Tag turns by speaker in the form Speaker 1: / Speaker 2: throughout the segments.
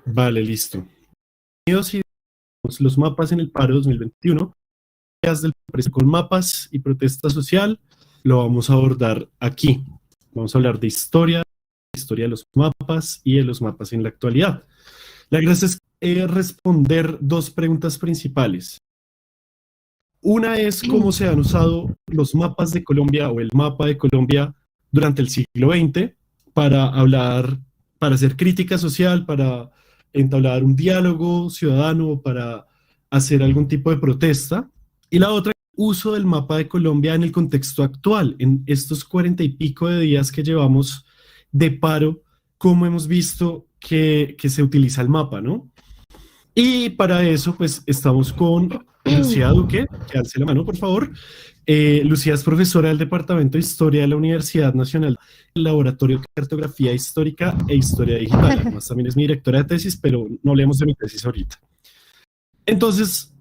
Speaker 1: Vale, listo. Bienvenidos y los mapas en el paro 2021. Días del precio con mapas y protesta social. Lo vamos a abordar aquí. Vamos a hablar de historia de los mapas y de los mapas en la actualidad. La gracia es responder dos preguntas principales. Una es cómo se han usado los mapas de Colombia o el mapa de Colombia durante el siglo XX para hablar, para hacer crítica social, para entablar un diálogo ciudadano, para hacer algún tipo de protesta. Y la otra, uso del mapa de Colombia en el contexto actual, en estos 40 y pico de días que llevamos de paro, cómo hemos visto que se utiliza el mapa, ¿no? Y para eso, pues, estamos con Lucía Duque, que alce la mano, por favor. Lucía es profesora del Departamento de Historia de la Universidad Nacional del Laboratorio de Cartografía Histórica e Historia Digital. Además, también es mi directora de tesis, pero no hablemos de mi tesis ahorita. Entonces,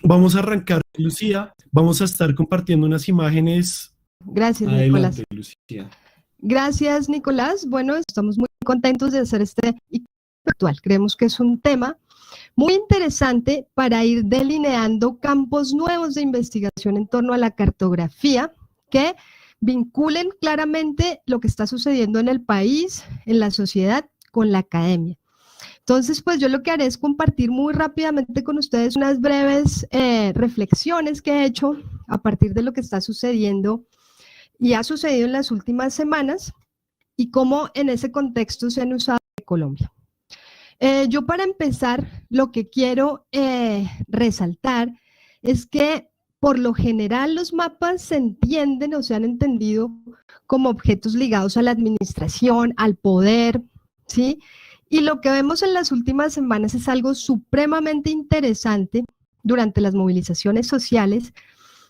Speaker 1: vamos a arrancar, Lucía. Vamos a estar compartiendo unas imágenes.
Speaker 2: Gracias,
Speaker 1: Adelante,
Speaker 2: Nicolás.
Speaker 1: Lucía.
Speaker 2: Gracias, Nicolás. Bueno, estamos muy contentos de hacer este actual. Creemos que es un tema muy interesante para ir delineando campos nuevos de investigación en torno a la cartografía que vinculen claramente lo que está sucediendo en el país, en la sociedad, con la academia. Entonces, pues yo lo que haré es compartir muy rápidamente con ustedes unas breves reflexiones que he hecho a partir de lo que está sucediendo y ha sucedido en las últimas semanas y cómo en ese contexto se han usado en Colombia. Yo para empezar, lo que quiero resaltar es que por lo general los mapas se entienden o se han entendido como objetos ligados a la administración, al poder, ¿sí? Y lo que vemos en las últimas semanas es algo supremamente interesante durante las movilizaciones sociales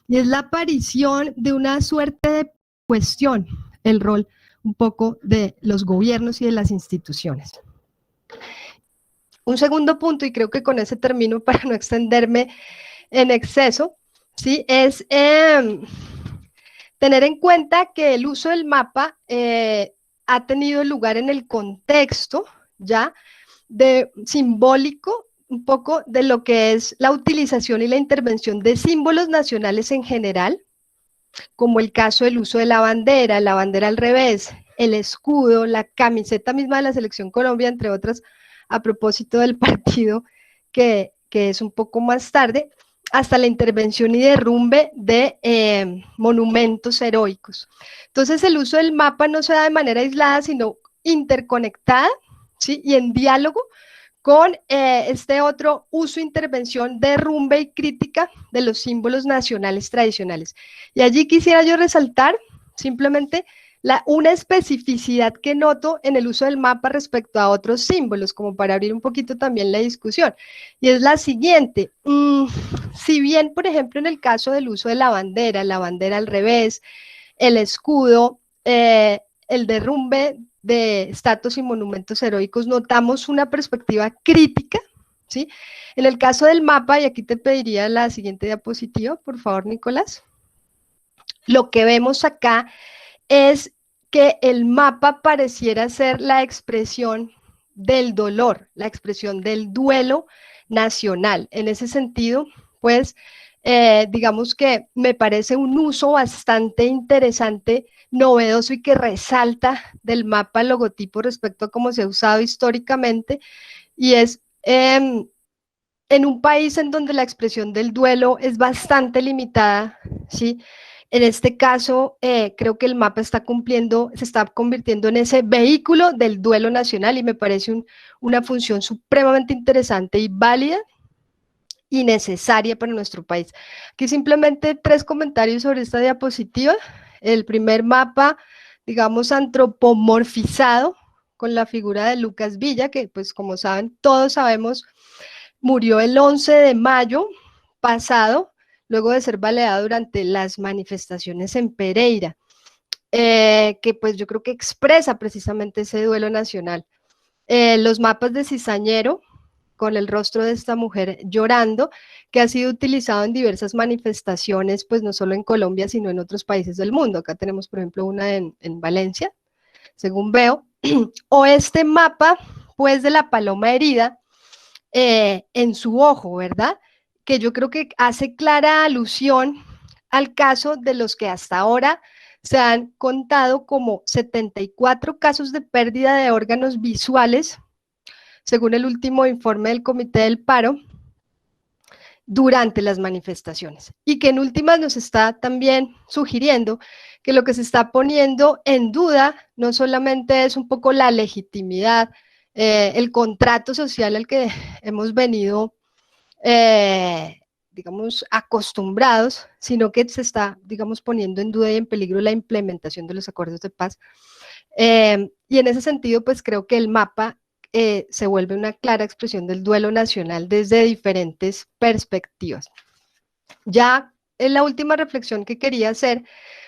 Speaker 2: y es la aparición de una suerte de cuestión, el rol un poco de los gobiernos y de las instituciones. Un segundo punto, y creo que con ese termino para no extenderme en exceso, ¿sí? Es tener en cuenta que el uso del mapa ha tenido lugar en el contexto ya de simbólico, un poco de lo que es la utilización y la intervención de símbolos nacionales en general, como el caso del uso de la bandera al revés, el escudo, la camiseta misma de la Selección Colombia, entre otras, a propósito del partido que es un poco más tarde, hasta la intervención y derrumbe de monumentos heroicos. Entonces el uso del mapa no se da de manera aislada, sino interconectada, ¿sí? Y en diálogo con este otro uso, intervención, derrumbe y crítica de los símbolos nacionales tradicionales. Y allí quisiera yo resaltar simplemente una especificidad que noto en el uso del mapa respecto a otros símbolos, como para abrir un poquito también la discusión, y es la siguiente. Si bien, por ejemplo, en el caso del uso de la bandera al revés, el escudo, el derrumbe de estatuas y monumentos heroicos, notamos una perspectiva crítica, ¿sí? En el caso del mapa, y aquí te pediría la siguiente diapositiva, por favor, Nicolás, lo que vemos acá es que el mapa pareciera ser la expresión del dolor, la expresión del duelo nacional. En ese sentido, pues, digamos que me parece un uso bastante interesante, novedoso y que resalta del mapa el logotipo respecto a cómo se ha usado históricamente, y es en un país en donde la expresión del duelo es bastante limitada, ¿sí? En este caso, creo que el mapa se está convirtiendo en ese vehículo del duelo nacional y me parece una función supremamente interesante y válida y necesaria para nuestro país. Aquí simplemente 3 comentarios sobre esta diapositiva. El primer mapa, digamos, antropomorfizado con la figura de Lucas Villa, que pues como saben, todos sabemos, murió el 11 de mayo pasado, luego de ser baleado durante las manifestaciones en Pereira, que pues yo creo que expresa precisamente ese duelo nacional. Los mapas de Cizañero, con el rostro de esta mujer llorando, que ha sido utilizado en diversas manifestaciones, pues no solo en Colombia, sino en otros países del mundo. Acá tenemos, por ejemplo, una en Valencia, según veo, o este mapa pues de la paloma herida en su ojo, ¿verdad? Que yo creo que hace clara alusión al caso de los que hasta ahora se han contado como 74 casos de pérdida de órganos visuales, según el último informe del Comité del Paro, durante las manifestaciones. Y que en últimas nos está también sugiriendo que lo que se está poniendo en duda no solamente es un poco la legitimidad, el contrato social al que hemos venido digamos, acostumbrados, sino que se está, digamos, poniendo en duda y en peligro la implementación de los acuerdos de paz. Y en ese sentido, pues creo que el mapa se vuelve una clara expresión del duelo nacional desde diferentes perspectivas. Ya en la última reflexión que quería hacer,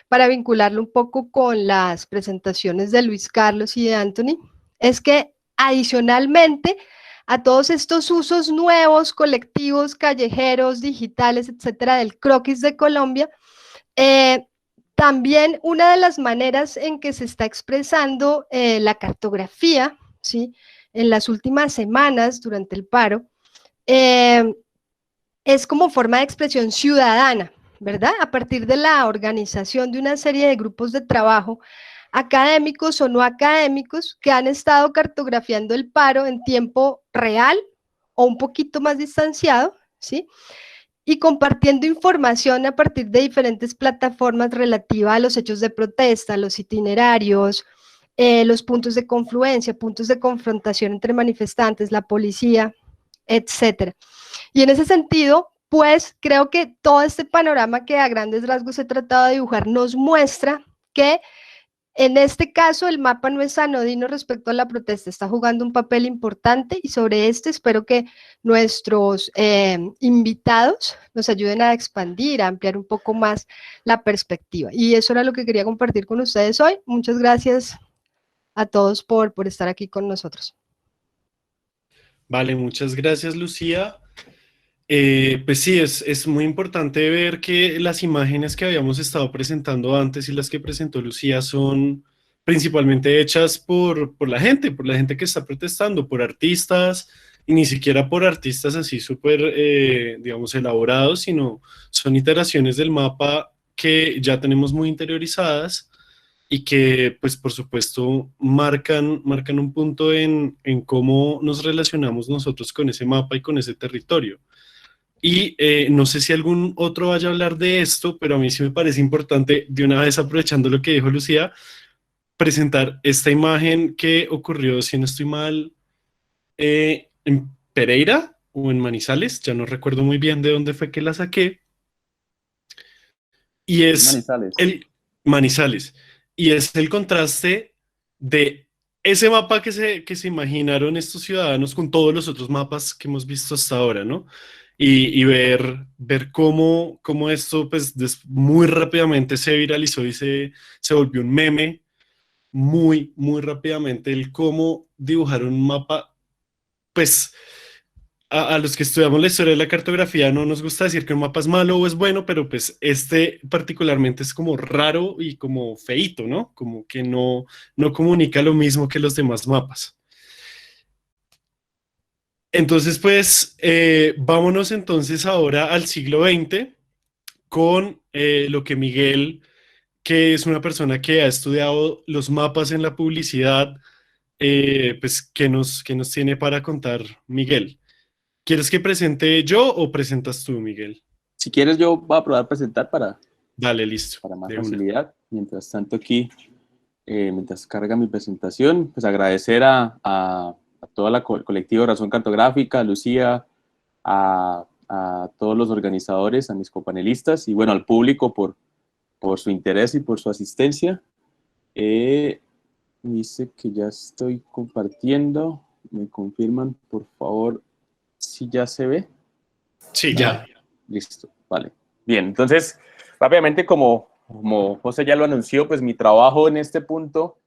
Speaker 2: para vincularlo un poco con las presentaciones de Luis Carlos y de Anthony, es que adicionalmente a todos estos usos nuevos, colectivos, callejeros, digitales, etcétera, del croquis de Colombia, también una de las maneras en que se está expresando la cartografía, ¿sí?, en las últimas semanas durante el paro, es como forma de expresión ciudadana, ¿verdad? A partir de la organización de una serie de grupos de trabajo académicos o no académicos que han estado cartografiando el paro en tiempo real o un poquito más distanciado, ¿sí?, y compartiendo información a partir de diferentes plataformas relativa a los hechos de protesta, los itinerarios, los puntos de confluencia, puntos de confrontación entre manifestantes, la policía, etcétera. Y en ese sentido, pues creo que todo este panorama que a grandes rasgos he tratado de dibujar nos muestra que en este caso el mapa no es anodino respecto a la protesta, está jugando un papel importante y sobre este espero que nuestros invitados nos ayuden a expandir, a ampliar un poco más la perspectiva. Y eso era lo que quería compartir con ustedes hoy. Muchas gracias a todos por estar aquí con nosotros.
Speaker 1: Vale, muchas gracias, Lucía. Pues sí, es muy importante ver que las imágenes que habíamos estado presentando antes y las que presentó Lucía son principalmente hechas por la gente que está protestando, por artistas, y ni siquiera por artistas así súper, digamos, elaborados, sino son iteraciones del mapa que ya tenemos muy interiorizadas y que, pues, por supuesto, marcan un punto en cómo nos relacionamos nosotros con ese mapa y con ese territorio. Y no sé si algún otro vaya a hablar de esto, pero a mí sí me parece importante, de una vez aprovechando lo que dijo Lucía, presentar esta imagen que ocurrió, si no estoy mal, en Pereira o en Manizales, ya no recuerdo muy bien de dónde fue que la saqué, y es
Speaker 3: Manizales.
Speaker 1: el Manizales, y es el contraste de ese mapa que se imaginaron estos ciudadanos con todos los otros mapas que hemos visto hasta ahora, ¿no? Y ver cómo esto pues muy rápidamente se viralizó y se volvió un meme muy, muy rápidamente, el cómo dibujar un mapa, pues a los que estudiamos la historia de la cartografía no nos gusta decir que un mapa es malo o es bueno, pero pues este particularmente es como raro y como feíto, ¿no? Como que no comunica lo mismo que los demás mapas. Entonces, pues, vámonos entonces ahora al siglo XX con lo que Miguel, que es una persona que ha estudiado los mapas en la publicidad, pues, ¿qué nos tiene para contar Miguel? ¿Quieres que presente yo o presentas tú, Miguel?
Speaker 3: Si quieres, yo voy a probar a presentar
Speaker 1: Dale, listo.
Speaker 3: para más
Speaker 1: de una.
Speaker 3: facilidad. Mientras tanto aquí, mientras carga mi presentación, pues agradecer a toda la colectivo Razón Cartográfica, a Lucía, a todos los organizadores, a mis copanelistas y bueno, al público por su interés y por su asistencia. Dice que ya estoy compartiendo. ¿Me confirman, por favor, si ya se ve?
Speaker 1: Sí, ya.
Speaker 3: Listo, vale. Bien, entonces, rápidamente, como José ya lo anunció, pues mi trabajo en este punto,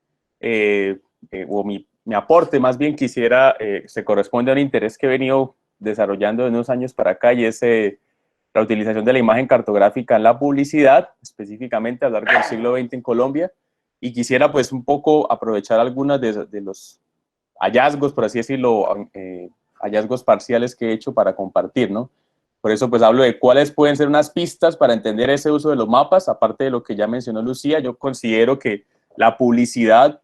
Speaker 3: o mi aporte más bien quisiera, se corresponde a un interés que he venido desarrollando de unos años para acá, y es la utilización de la imagen cartográfica en la publicidad, específicamente a lo largo del siglo XX en Colombia, y quisiera pues un poco aprovechar algunas de los hallazgos, por así decirlo, hallazgos parciales que he hecho para compartir, ¿no? Por eso pues hablo de cuáles pueden ser unas pistas para entender ese uso de los mapas, aparte de lo que ya mencionó Lucía. Yo considero que la publicidad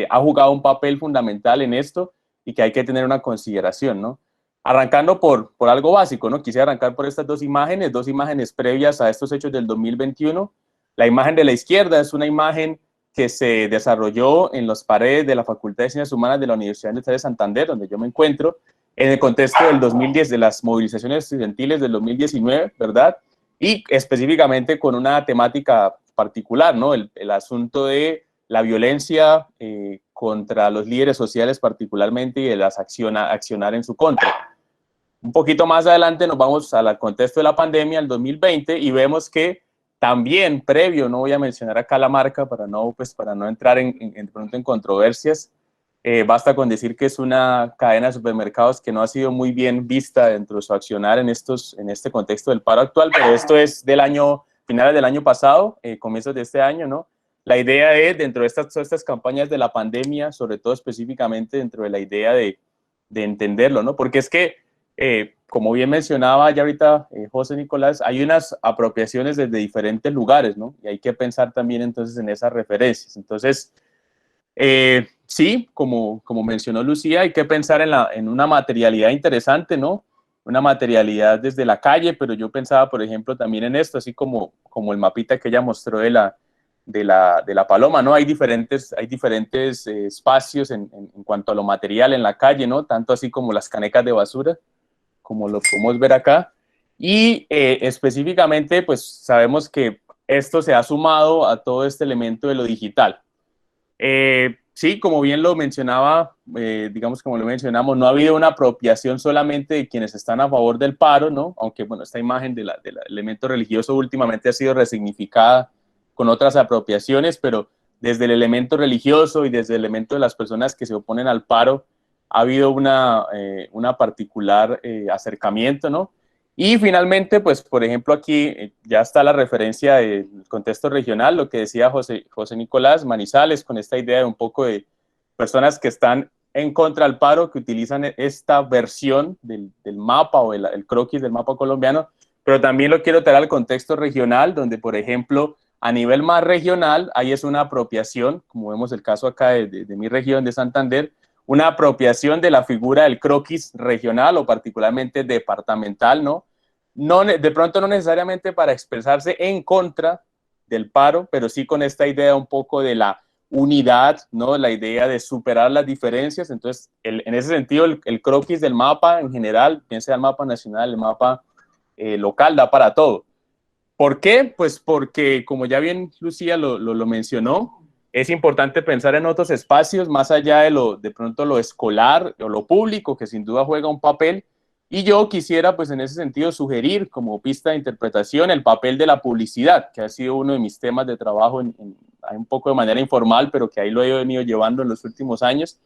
Speaker 3: ha jugado un papel fundamental en esto y que hay que tener una consideración, ¿no? Arrancando por algo básico, ¿no? Quisiera arrancar por estas dos imágenes previas a estos hechos del 2021. La imagen de la izquierda es una imagen que se desarrolló en las paredes de la Facultad de Ciencias Humanas de la Universidad de Santander, donde yo me encuentro, en el contexto del 2010, de las movilizaciones estudiantiles del 2019, ¿verdad? Y específicamente con una temática particular, ¿no? El asunto de la violencia contra los líderes sociales particularmente y de las accionar en su contra. Un poquito más adelante nos vamos al contexto de la pandemia, el 2020, y vemos que también previo, no voy a mencionar acá la marca para no entrar en controversias, basta con decir que es una cadena de supermercados que no ha sido muy bien vista dentro de su accionar en este contexto del paro actual, pero esto es finales del año pasado, comienzos de este año, ¿no? La idea es, dentro de estas campañas de la pandemia, sobre todo específicamente dentro de la idea de entenderlo, ¿no? Porque es que, como bien mencionaba ya ahorita José Nicolás, hay unas apropiaciones desde diferentes lugares, ¿no? Y hay que pensar también entonces en esas referencias. Entonces, sí, como mencionó Lucía, hay que pensar en una materialidad interesante, ¿no? Una materialidad desde la calle, pero yo pensaba, por ejemplo, también en esto, así como el mapita que ella mostró de la paloma, ¿no? Hay diferentes espacios en cuanto a lo material en la calle, ¿no? Tanto así como las canecas de basura, como lo podemos ver acá. Y específicamente, pues sabemos que esto se ha sumado a todo este elemento de lo digital. Sí, como bien lo mencionaba, digamos como lo mencionamos, no ha habido una apropiación solamente de quienes están a favor del paro, ¿no? Aunque, bueno, esta imagen del elemento religioso últimamente ha sido resignificada con otras apropiaciones, pero desde el elemento religioso y desde el elemento de las personas que se oponen al paro, ha habido una particular acercamiento, ¿no? Y finalmente, pues, por ejemplo, aquí ya está la referencia del contexto regional, lo que decía José Nicolás Manizales, con esta idea de un poco de personas que están en contra del paro, que utilizan esta versión del mapa o el croquis del mapa colombiano, pero también lo quiero traer al contexto regional, donde, por ejemplo, a nivel más regional, ahí es una apropiación, como vemos el caso acá de mi región de Santander, una apropiación de la figura del croquis regional o particularmente departamental, ¿no? De pronto no necesariamente para expresarse en contra del paro, pero sí con esta idea un poco de la unidad, ¿no? La idea de superar las diferencias. Entonces, en ese sentido, el croquis del mapa en general, bien sea el mapa nacional, el mapa local, da para todo. ¿Por qué? Pues porque, como ya bien Lucía lo mencionó, es importante pensar en otros espacios más allá de pronto lo escolar o lo público, que sin duda juega un papel. Y yo quisiera, pues en ese sentido, sugerir como pista de interpretación el papel de la publicidad, que ha sido uno de mis temas de trabajo un poco de manera informal, pero que ahí lo he venido llevando en los últimos años.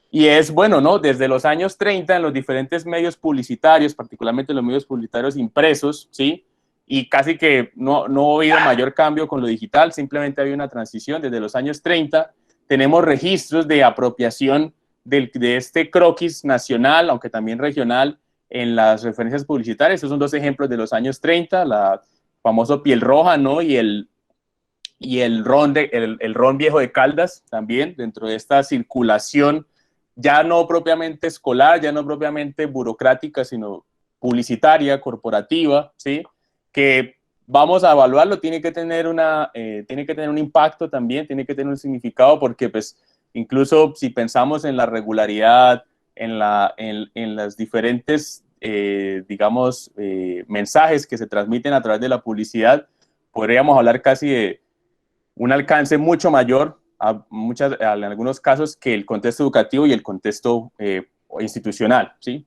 Speaker 3: Y es, bueno, ¿no? Desde los años 30 en los diferentes medios publicitarios, particularmente los medios publicitarios impresos, ¿sí? Y casi que no ha habido mayor cambio con lo digital, simplemente ha habido una transición. Desde los años 30 tenemos registros de apropiación de este croquis nacional, aunque también regional, en las referencias publicitarias. Estos son dos ejemplos de los años 30, la famoso piel roja, ¿no? Y el ron viejo de Caldas también, dentro de esta circulación ya no propiamente escolar, ya no propiamente burocrática, sino publicitaria, corporativa, ¿sí? Que vamos a evaluarlo, tiene que tener un impacto también, tiene que tener un significado, porque pues incluso si pensamos en la regularidad, en las diferentes, digamos, mensajes que se transmiten a través de la publicidad, podríamos hablar casi de un alcance mucho mayor en algunos casos que el contexto educativo y el contexto institucional, ¿sí?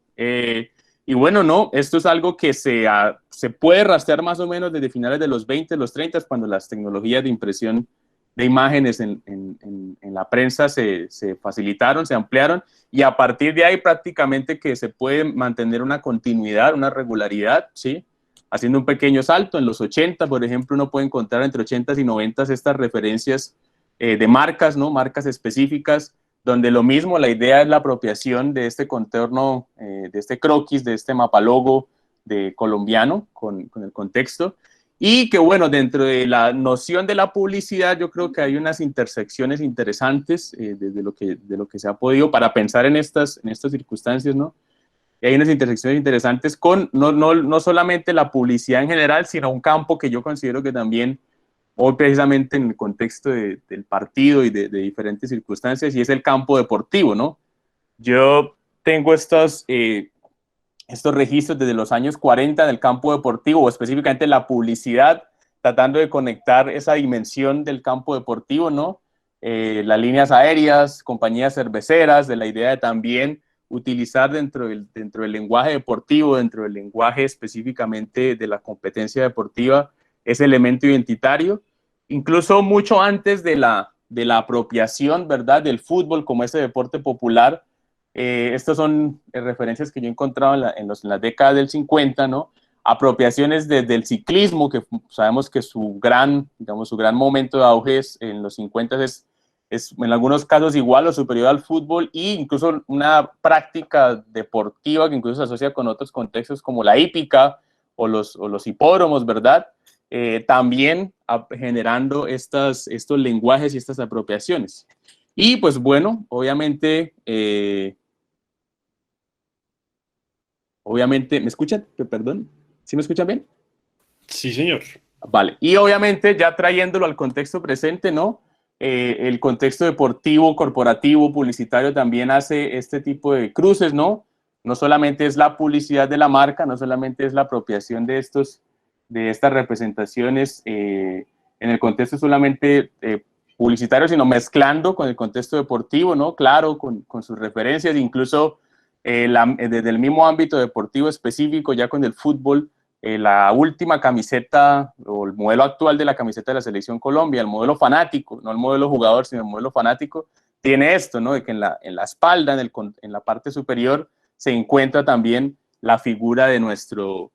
Speaker 3: Y bueno, no, esto es algo que se puede rastrear más o menos desde finales de los 20, los 30, cuando las tecnologías de impresión de imágenes en la prensa se facilitaron, se ampliaron, y a partir de ahí prácticamente que se puede mantener una continuidad, una regularidad, ¿sí? Haciendo un pequeño salto, en los 80, por ejemplo, uno puede encontrar entre 80s y 90s estas referencias de marcas, ¿no? Marcas específicas donde lo mismo, la idea es la apropiación de este contorno, de este croquis, de este mapalogo de colombiano con el contexto, y que bueno, dentro de la noción de la publicidad yo creo que hay unas intersecciones interesantes de lo que se ha podido para pensar en estas circunstancias, ¿no? Y hay unas intersecciones interesantes con no solamente la publicidad en general, sino un campo que yo considero que también hoy precisamente en el contexto del partido y de diferentes circunstancias, y es el campo deportivo, ¿no? Yo tengo estos registros desde los años 40 del campo deportivo, o específicamente la publicidad, tratando de conectar esa dimensión del campo deportivo, ¿no? Las líneas aéreas, compañías cerveceras, de la idea de también utilizar dentro del lenguaje deportivo, dentro del lenguaje específicamente de la competencia deportiva, ese elemento identitario, incluso mucho antes de la apropiación, ¿verdad?, del fútbol como ese deporte popular. Estas son referencias que yo he encontrado en las décadas del 50, ¿no? Apropiaciones desde el ciclismo, que sabemos que su gran momento de auge en los 50 es en algunos casos igual o superior al fútbol, e incluso una práctica deportiva que incluso se asocia con otros contextos como la hípica o los hipódromos, ¿verdad? También generando estos lenguajes y estas apropiaciones. Y pues bueno, obviamente, ¿me escuchan? Perdón, ¿sí me escuchan bien?
Speaker 1: Sí, señor.
Speaker 3: Vale, y obviamente ya trayéndolo al contexto presente, ¿no? El contexto deportivo, corporativo, publicitario también hace este tipo de cruces, ¿no? No solamente es la publicidad de la marca, no solamente es la apropiación de estas representaciones en el contexto solamente publicitario, sino mezclando con el contexto deportivo, ¿no? Claro, con sus referencias, incluso desde el mismo ámbito deportivo específico, ya con el fútbol, la última camiseta o el modelo actual de la camiseta de la Selección Colombia, el modelo fanático, no el modelo jugador, sino el modelo fanático, tiene esto, ¿no? De que en la espalda, en la parte superior, se encuentra también la figura de nuestro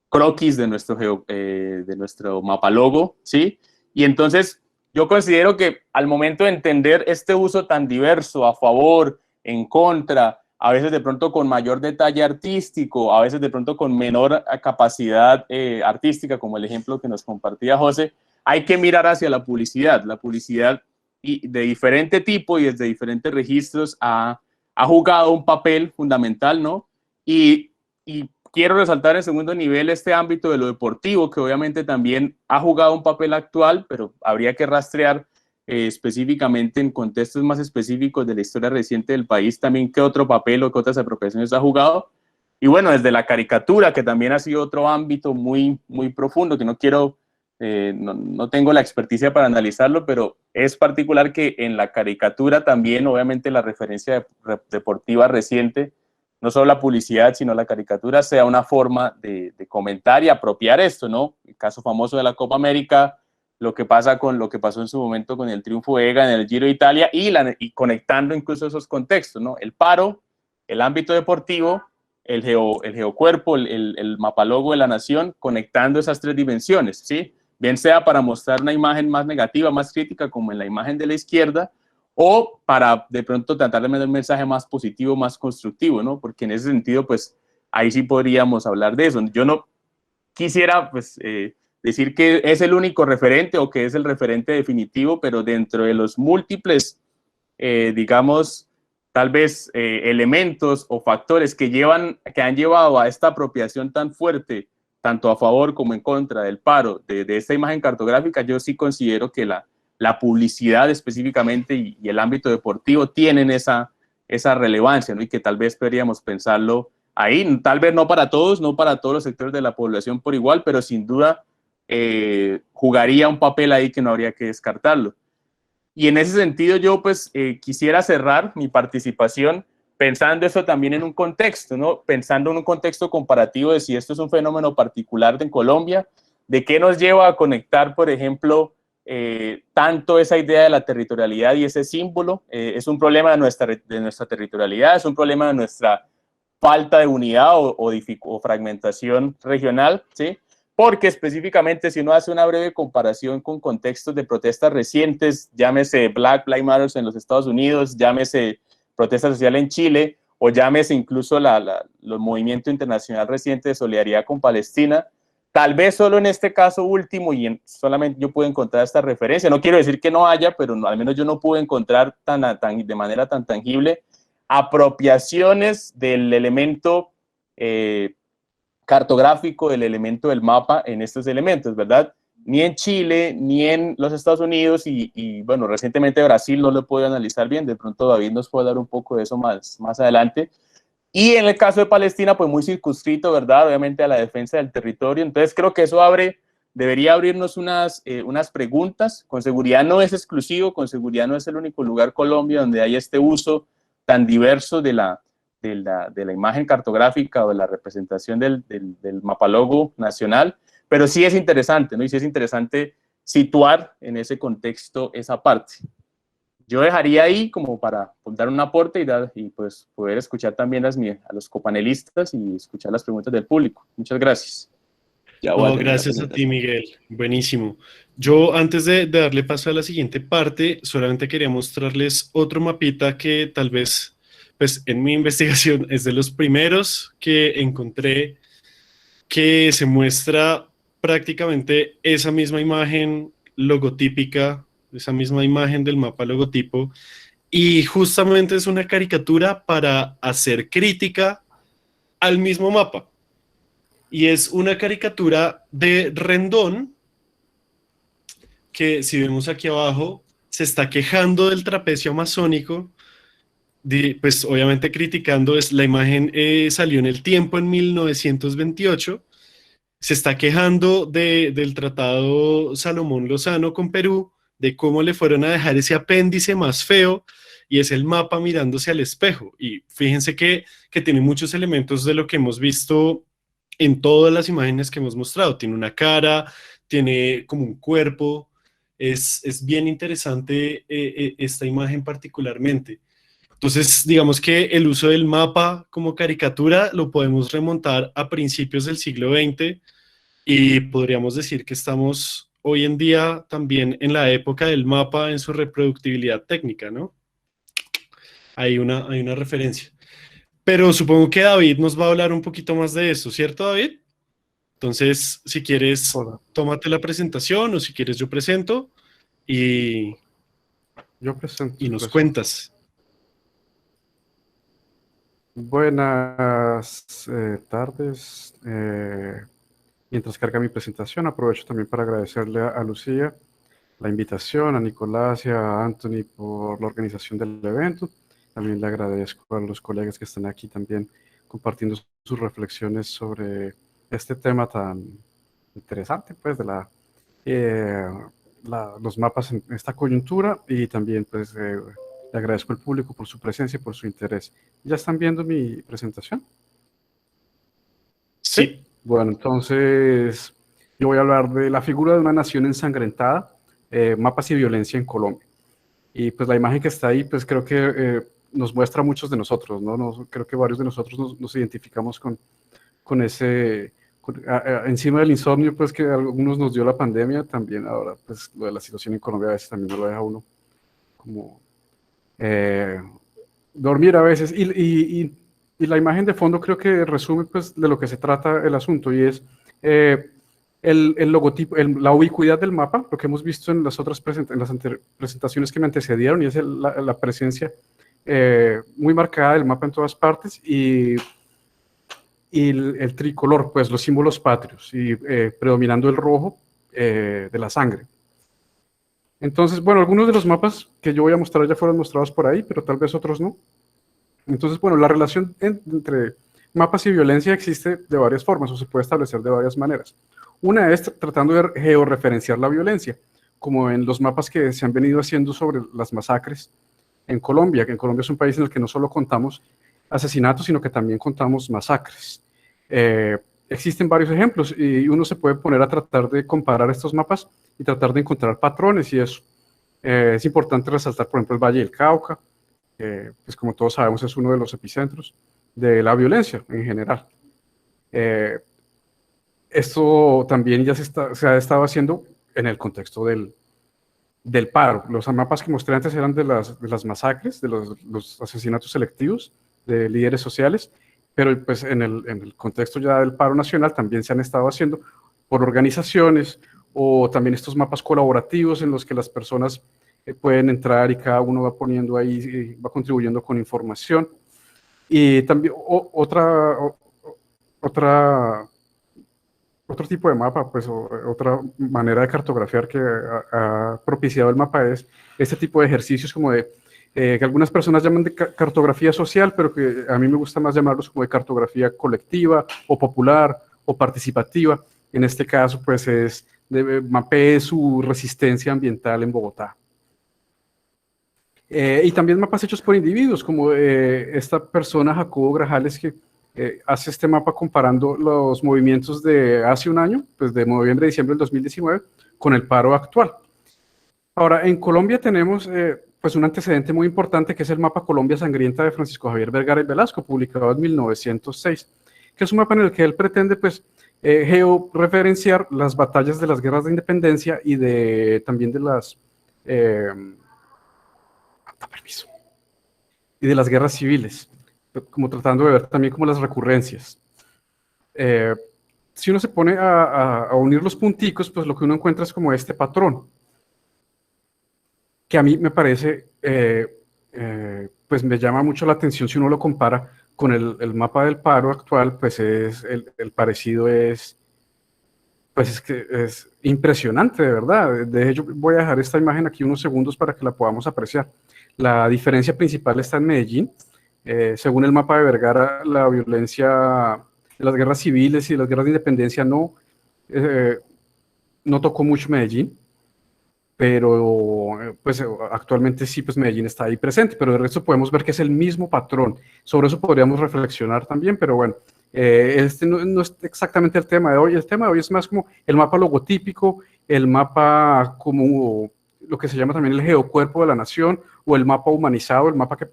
Speaker 3: croquis, de nuestro mapalogo, ¿sí? Y entonces yo considero que al momento de entender este uso tan diverso, a favor, en contra, a veces de pronto con mayor detalle artístico, a veces de pronto con menor capacidad artística, como el ejemplo que nos compartía José, hay que mirar hacia la publicidad. La publicidad de diferente tipo y desde diferentes registros ha jugado un papel fundamental, ¿no? Y quiero resaltar en segundo nivel este ámbito de lo deportivo, que obviamente también ha jugado un papel actual, pero habría que rastrear específicamente en contextos más específicos de la historia reciente del país también qué otro papel o qué otras apropiaciones ha jugado. Y bueno, desde la caricatura, que también ha sido otro ámbito muy, muy profundo, que no quiero, no tengo la experticia para analizarlo, pero es particular que en la caricatura también, obviamente, la referencia deportiva reciente, no solo la publicidad, sino la caricatura, sea una forma de comentar y apropiar esto, ¿no? El caso famoso de la Copa América, lo que pasó en su momento con el triunfo de Ega en el Giro de Italia y conectando incluso esos contextos, ¿no? El paro, el ámbito deportivo, el geocuerpo, el mapalogo de la nación, conectando esas tres dimensiones, ¿sí? Bien sea para mostrar una imagen más negativa, más crítica, como en la imagen de la izquierda, o para de pronto tratar de meter un mensaje más positivo, más constructivo, ¿no? Porque en ese sentido, pues, ahí sí podríamos hablar de eso. Yo no quisiera, pues, decir que es el único referente o que es el referente definitivo, pero dentro de los múltiples, digamos, tal vez elementos o factores que han llevado a esta apropiación tan fuerte, tanto a favor como en contra del paro, de esta imagen cartográfica, yo sí considero que la publicidad específicamente y el ámbito deportivo tienen esa relevancia, ¿no? Y que tal vez podríamos pensarlo ahí, tal vez no para todos los sectores de la población por igual, pero sin duda jugaría un papel ahí que no habría que descartarlo. Y en ese sentido yo pues quisiera cerrar mi participación pensando eso también en un contexto, ¿no? Pensando en un contexto comparativo de si esto es un fenómeno particular de Colombia, de qué nos lleva a conectar, por ejemplo, tanto esa idea de la territorialidad y ese símbolo. Es un problema de nuestra territorialidad, es un problema de nuestra falta de unidad o fragmentación regional, ¿sí? porque específicamente si uno hace una breve comparación con contextos de protestas recientes, llámese Black Lives Matter en los Estados Unidos, llámese protesta social en Chile, o llámese incluso los movimientos internacional reciente de solidaridad con Palestina, tal vez solo en este caso último, y solamente yo pude encontrar esta referencia, no quiero decir que no haya, pero no, al menos yo no pude encontrar de manera tan tangible apropiaciones del elemento cartográfico, del elemento del mapa en estos elementos, ¿verdad? Ni en Chile, ni en los Estados Unidos, y bueno, recientemente Brasil no lo he podido analizar bien, de pronto David nos puede dar un poco de eso más adelante. Y en el caso de Palestina, pues muy circunscrito, ¿verdad? Obviamente a la defensa del territorio. Entonces creo que eso debería abrirnos unas preguntas. Con seguridad no es exclusivo, con seguridad no es el único lugar, Colombia, donde hay este uso tan diverso de la imagen cartográfica o de la representación del mapalogo nacional, pero sí es interesante, ¿no? Y sí es interesante situar en ese contexto esa parte. Yo dejaría ahí como para dar un aporte y pues poder escuchar también a los copanelistas y escuchar las preguntas del público. Muchas gracias.
Speaker 1: No, gracias a ti, Miguel. Buenísimo. Yo, antes de darle paso a la siguiente parte, solamente quería mostrarles otro mapita que tal vez, pues en mi investigación es de los primeros que encontré, que se muestra prácticamente esa misma imagen logotípica, esa misma imagen del mapa logotipo, y justamente es una caricatura para hacer crítica al mismo mapa. Y es una caricatura de Rendón, que si vemos aquí abajo, se está quejando del trapecio amazónico, pues obviamente criticando, la imagen salió en El Tiempo en 1928, se está quejando del tratado Salomón-Lozano con Perú, de cómo le fueron a dejar ese apéndice más feo, y es el mapa mirándose al espejo. Y fíjense que tiene muchos elementos de lo que hemos visto en todas las imágenes que hemos mostrado. Tiene una cara, tiene como un cuerpo. Es bien interesante esta imagen particularmente. Entonces, digamos que el uso del mapa como caricatura lo podemos remontar a principios del siglo XX, y podríamos decir que estamos hoy en día también en la época del mapa en su reproductibilidad técnica, ¿no? Hay una referencia. Pero supongo que David nos va a hablar un poquito más de eso, ¿cierto, David? Entonces, si quieres, tómate la presentación, o si quieres yo presento y nos cuentas.
Speaker 4: Buenas tardes. Mientras carga mi presentación, aprovecho también para agradecerle a Lucía la invitación, a Nicolás y a Anthony por la organización del evento. También le agradezco a los colegas que están aquí también compartiendo sus reflexiones sobre este tema tan interesante, pues, de los mapas en esta coyuntura, y también, pues, le agradezco al público por su presencia y por su interés. ¿Ya están viendo mi presentación?
Speaker 1: Sí.
Speaker 4: Bueno, entonces yo voy a hablar de la figura de una nación ensangrentada, mapas y violencia en Colombia. Y pues la imagen que está ahí, pues creo que nos muestra a muchos de nosotros, ¿no? Creo que varios de nosotros nos identificamos con ese, encima del insomnio, pues que a algunos nos dio la pandemia, también ahora pues lo de la situación en Colombia a veces también nos lo deja uno como dormir a veces. Y la imagen de fondo creo que resume pues de lo que se trata el asunto, y es el logotipo, la ubicuidad del mapa, lo que hemos visto en las otras presentaciones que me antecedieron, y es la presencia muy marcada del mapa en todas partes, y el tricolor, pues los símbolos patrios, y predominando el rojo de la sangre. Entonces, bueno, algunos de los mapas que yo voy a mostrar ya fueron mostrados por ahí, pero tal vez otros no. Entonces, bueno, la relación entre mapas y violencia existe de varias formas, o se puede establecer de varias maneras. Una es tratando de georreferenciar la violencia, como en los mapas que se han venido haciendo sobre las masacres en Colombia, que en Colombia es un país en el que no solo contamos asesinatos, sino que también contamos masacres. Existen varios ejemplos, y uno se puede poner a tratar de comparar estos mapas y tratar de encontrar patrones, y eso. Es importante resaltar, por ejemplo, el Valle del Cauca, pues como todos sabemos es uno de los epicentros de la violencia en general. esto también ya se ha estado haciendo en el contexto del paro. Los mapas que mostré antes eran de las masacres, de los asesinatos selectivos de líderes sociales, pero pues en el contexto ya del paro nacional también se han estado haciendo por organizaciones, o también estos mapas colaborativos en los que las personas pueden entrar y cada uno va poniendo ahí, va contribuyendo con información. Y también otro tipo de mapa, pues otra manera de cartografiar que ha propiciado el mapa es este tipo de ejercicios como de, que algunas personas llaman de cartografía social, pero que a mí me gusta más llamarlos como de cartografía colectiva o popular o participativa. En este caso, pues mapee su resistencia ambiental en Bogotá. Y también mapas hechos por individuos, como esta persona, Jacobo Grajales, que hace este mapa comparando los movimientos de hace un año, pues de noviembre a diciembre del 2019, con el paro actual. Ahora, en Colombia tenemos pues un antecedente muy importante, que es el mapa Colombia Sangrienta de Francisco Javier Vergara y Velasco, publicado en 1906, que es un mapa en el que él pretende pues georreferenciar las batallas de las guerras de independencia y también de las y de las guerras civiles, como tratando de ver también como las recurrencias. Si uno se pone a unir los punticos, pues lo que uno encuentra es como este patrón, que a mí me parece, pues me llama mucho la atención si uno lo compara con el mapa del paro actual, pues el parecido pues es que es impresionante, de verdad. De hecho, voy a dejar esta imagen aquí unos segundos para que la podamos apreciar. La diferencia principal está en Medellín. Según el mapa de Vergara, la violencia de las guerras civiles y las guerras de independencia no tocó mucho Medellín, pero pues actualmente sí, pues Medellín está ahí presente, pero de resto podemos ver que es el mismo patrón. Sobre eso podríamos reflexionar también, pero bueno, este no es exactamente el tema de hoy. El tema de hoy es más como el mapa logotípico, el mapa como lo que se llama también el geocuerpo de la nación, o el mapa humanizado, el mapa que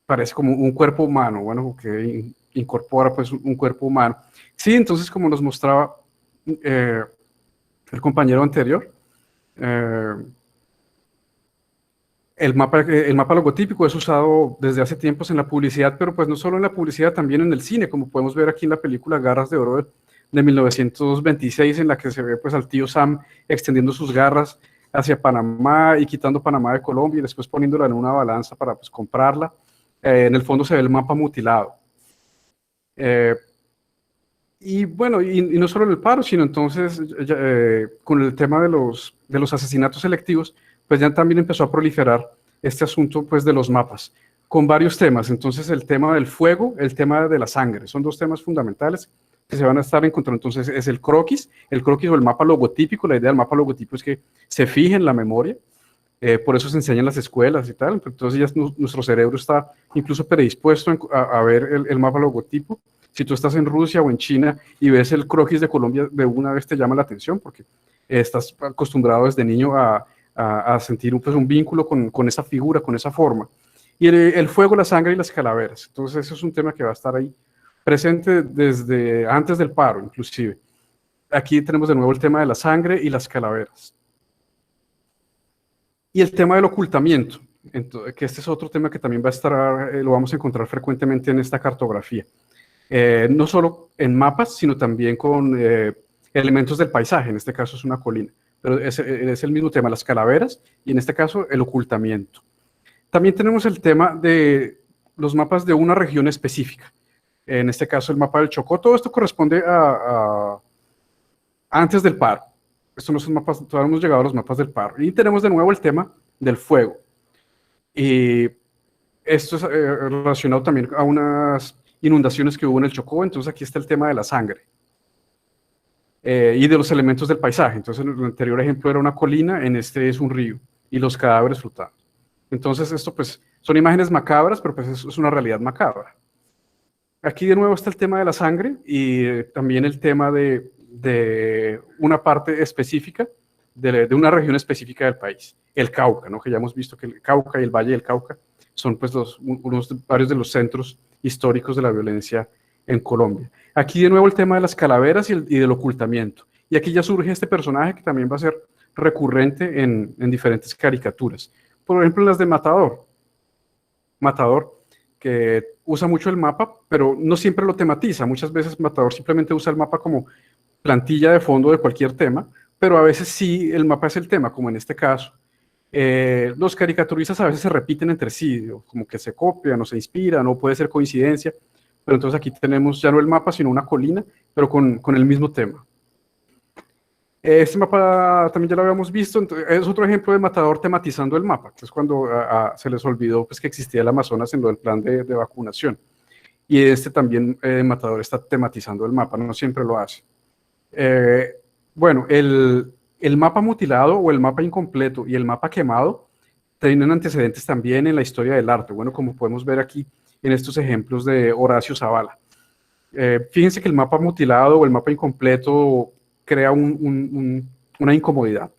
Speaker 4: parece como un cuerpo humano, bueno, que incorpora pues un cuerpo humano. Sí, entonces como nos mostraba el compañero anterior, el mapa logotípico es usado desde hace tiempos en la publicidad, pero pues no solo en la publicidad, también en el cine, como podemos ver aquí en la película Garras de Oro de 1926, en la que se ve pues al tío Sam extendiendo sus garras hacia Panamá y quitando Panamá de Colombia y después poniéndola en una balanza para pues comprarla. En el fondo se ve el mapa mutilado. Y bueno, y no solo en el paro, sino entonces con el tema de los asesinatos selectivos, pues ya también empezó a proliferar este asunto pues de los mapas, con varios temas. Entonces el tema del fuego, el tema de la sangre, son dos temas fundamentales que se van a estar encontrando. Entonces es el croquis o el mapa logotípico. La idea del mapa logotípico es que se fije en la memoria, por eso se enseña en las escuelas y tal. Entonces ya nuestro cerebro está incluso predispuesto a ver el mapa logotipo. Si tú estás en Rusia o en China y ves el croquis de Colombia, de una vez te llama la atención porque estás acostumbrado desde niño a sentir pues, un vínculo con esa figura, con esa forma. Y el fuego, la sangre y las calaveras. Entonces eso es un tema que va a estar ahí presente desde antes del paro, inclusive. Aquí tenemos de nuevo el tema de la sangre y las calaveras. Y el tema del ocultamiento, que este es otro tema que también va a estar, lo vamos a encontrar frecuentemente en esta cartografía. No solo en mapas, sino también con elementos del paisaje, en este caso es una colina, pero es el mismo tema, las calaveras, y en este caso el ocultamiento. También tenemos el tema de los mapas de una región específica, en este caso el mapa del Chocó. Todo esto corresponde a antes del paro. Estos no son mapas, todavía hemos llegado a los mapas del paro. Y tenemos de nuevo el tema del fuego. Y esto es relacionado también a unas inundaciones que hubo en el Chocó. Entonces aquí está el tema de la sangre y de los elementos del paisaje. Entonces en el anterior ejemplo era una colina, en este es un río y los cadáveres flotando. Entonces esto pues son imágenes macabras, pero pues es una realidad macabra. Aquí de nuevo está el tema de la sangre y también el tema de una parte específica, de una región específica del país, el Cauca, ¿no? Que ya hemos visto que el Cauca y el Valle del Cauca son pues varios de los centros históricos de la violencia en Colombia. Aquí de nuevo el tema de las calaveras y del ocultamiento. Y aquí ya surge este personaje que también va a ser recurrente en diferentes caricaturas. Por ejemplo, en las de Matador. Matador, que usa mucho el mapa, pero no siempre lo tematiza. Muchas veces Matador simplemente usa el mapa como plantilla de fondo de cualquier tema, pero a veces sí el mapa es el tema, como en este caso. Los caricaturistas a veces se repiten entre sí, como que se copian o se inspiran, o puede ser coincidencia, pero entonces aquí tenemos ya no el mapa, sino una colina, pero con el mismo tema. Este mapa también ya lo habíamos visto, es otro ejemplo de Matador tematizando el mapa, que es cuando se les olvidó pues, que existía el Amazonas en lo del plan de vacunación. Y este también, Matador, está tematizando el mapa, no siempre lo hace. Bueno, el mapa mutilado o el mapa incompleto y el mapa quemado tienen antecedentes también en la historia del arte, bueno, como podemos ver aquí en estos ejemplos de Horacio Zavala. Fíjense que el mapa mutilado o el mapa incompleto crea una incomodidad.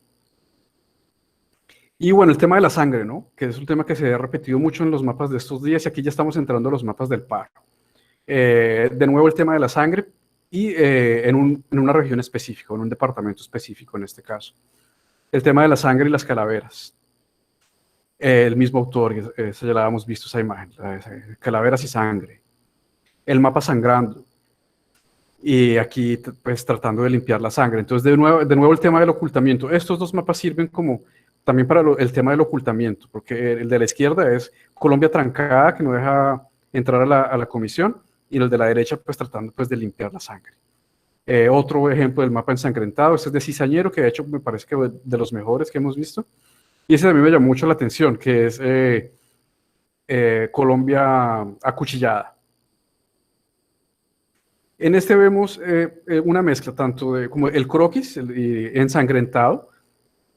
Speaker 4: Y bueno, el tema de la sangre, ¿no? Que es un tema que se ha repetido mucho en los mapas de estos días y aquí ya estamos entrando a los mapas del paro. De nuevo el tema de la sangre y en una región específica, en un departamento específico en este caso. El tema de la sangre y las calaveras. El mismo autor, ya la habíamos visto esa imagen, calaveras y sangre. El mapa sangrando. Y aquí pues tratando de limpiar la sangre. Entonces de nuevo el tema del ocultamiento. Estos dos mapas sirven como también para el tema del ocultamiento, porque el de la izquierda es Colombia trancada, que no deja entrar a la comisión, y el de la derecha pues tratando pues de limpiar la sangre. Otro ejemplo del mapa ensangrentado, este es de Cizañero, que de hecho me parece que de los mejores que hemos visto, y ese también me llamó mucho la atención, que es Colombia acuchillada. En este vemos una mezcla tanto de como el croquis ensangrentado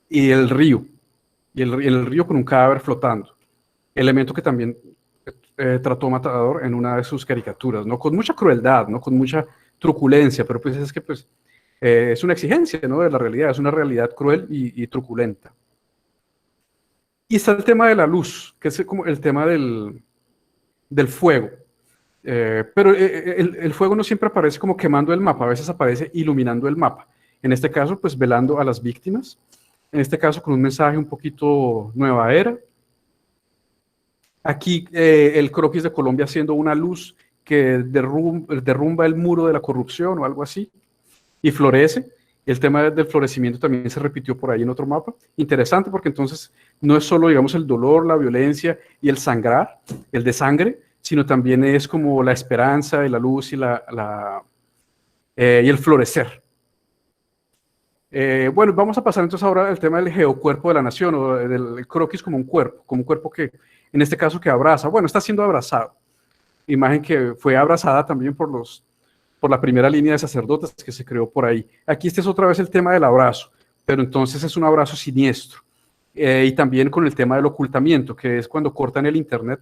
Speaker 4: y el río, y el río con un cadáver flotando, elemento que también trató Matador en una de sus caricaturas, ¿no? Con mucha crueldad, ¿no? Con mucha truculencia, pero pues es que pues, es una exigencia, ¿no? De la realidad, es una realidad cruel y truculenta. Y está el tema de la luz, que es como el tema del fuego. Pero el fuego no siempre aparece como quemando el mapa, a veces aparece iluminando el mapa. En este caso, pues velando a las víctimas. En este caso, con un mensaje un poquito nueva era. Aquí el croquis de Colombia haciendo una luz que derrumba el muro de la corrupción o algo así y florece. El tema del florecimiento también se repitió por ahí en otro mapa. Interesante porque entonces no es solo, digamos, el dolor, la violencia y el sangrar, el de sangre, sino también es como la esperanza y la luz y el florecer. Bueno, vamos a pasar entonces ahora al tema del geocuerpo de la nación, o del croquis como un cuerpo que, en este caso, que abraza. Bueno, está siendo abrazado. Imagen que fue abrazada también por la primera línea de sacerdotes que se creó por ahí. Aquí este es otra vez el tema del abrazo, pero entonces es un abrazo siniestro. Y también con el tema del ocultamiento, que es cuando cortan el internet,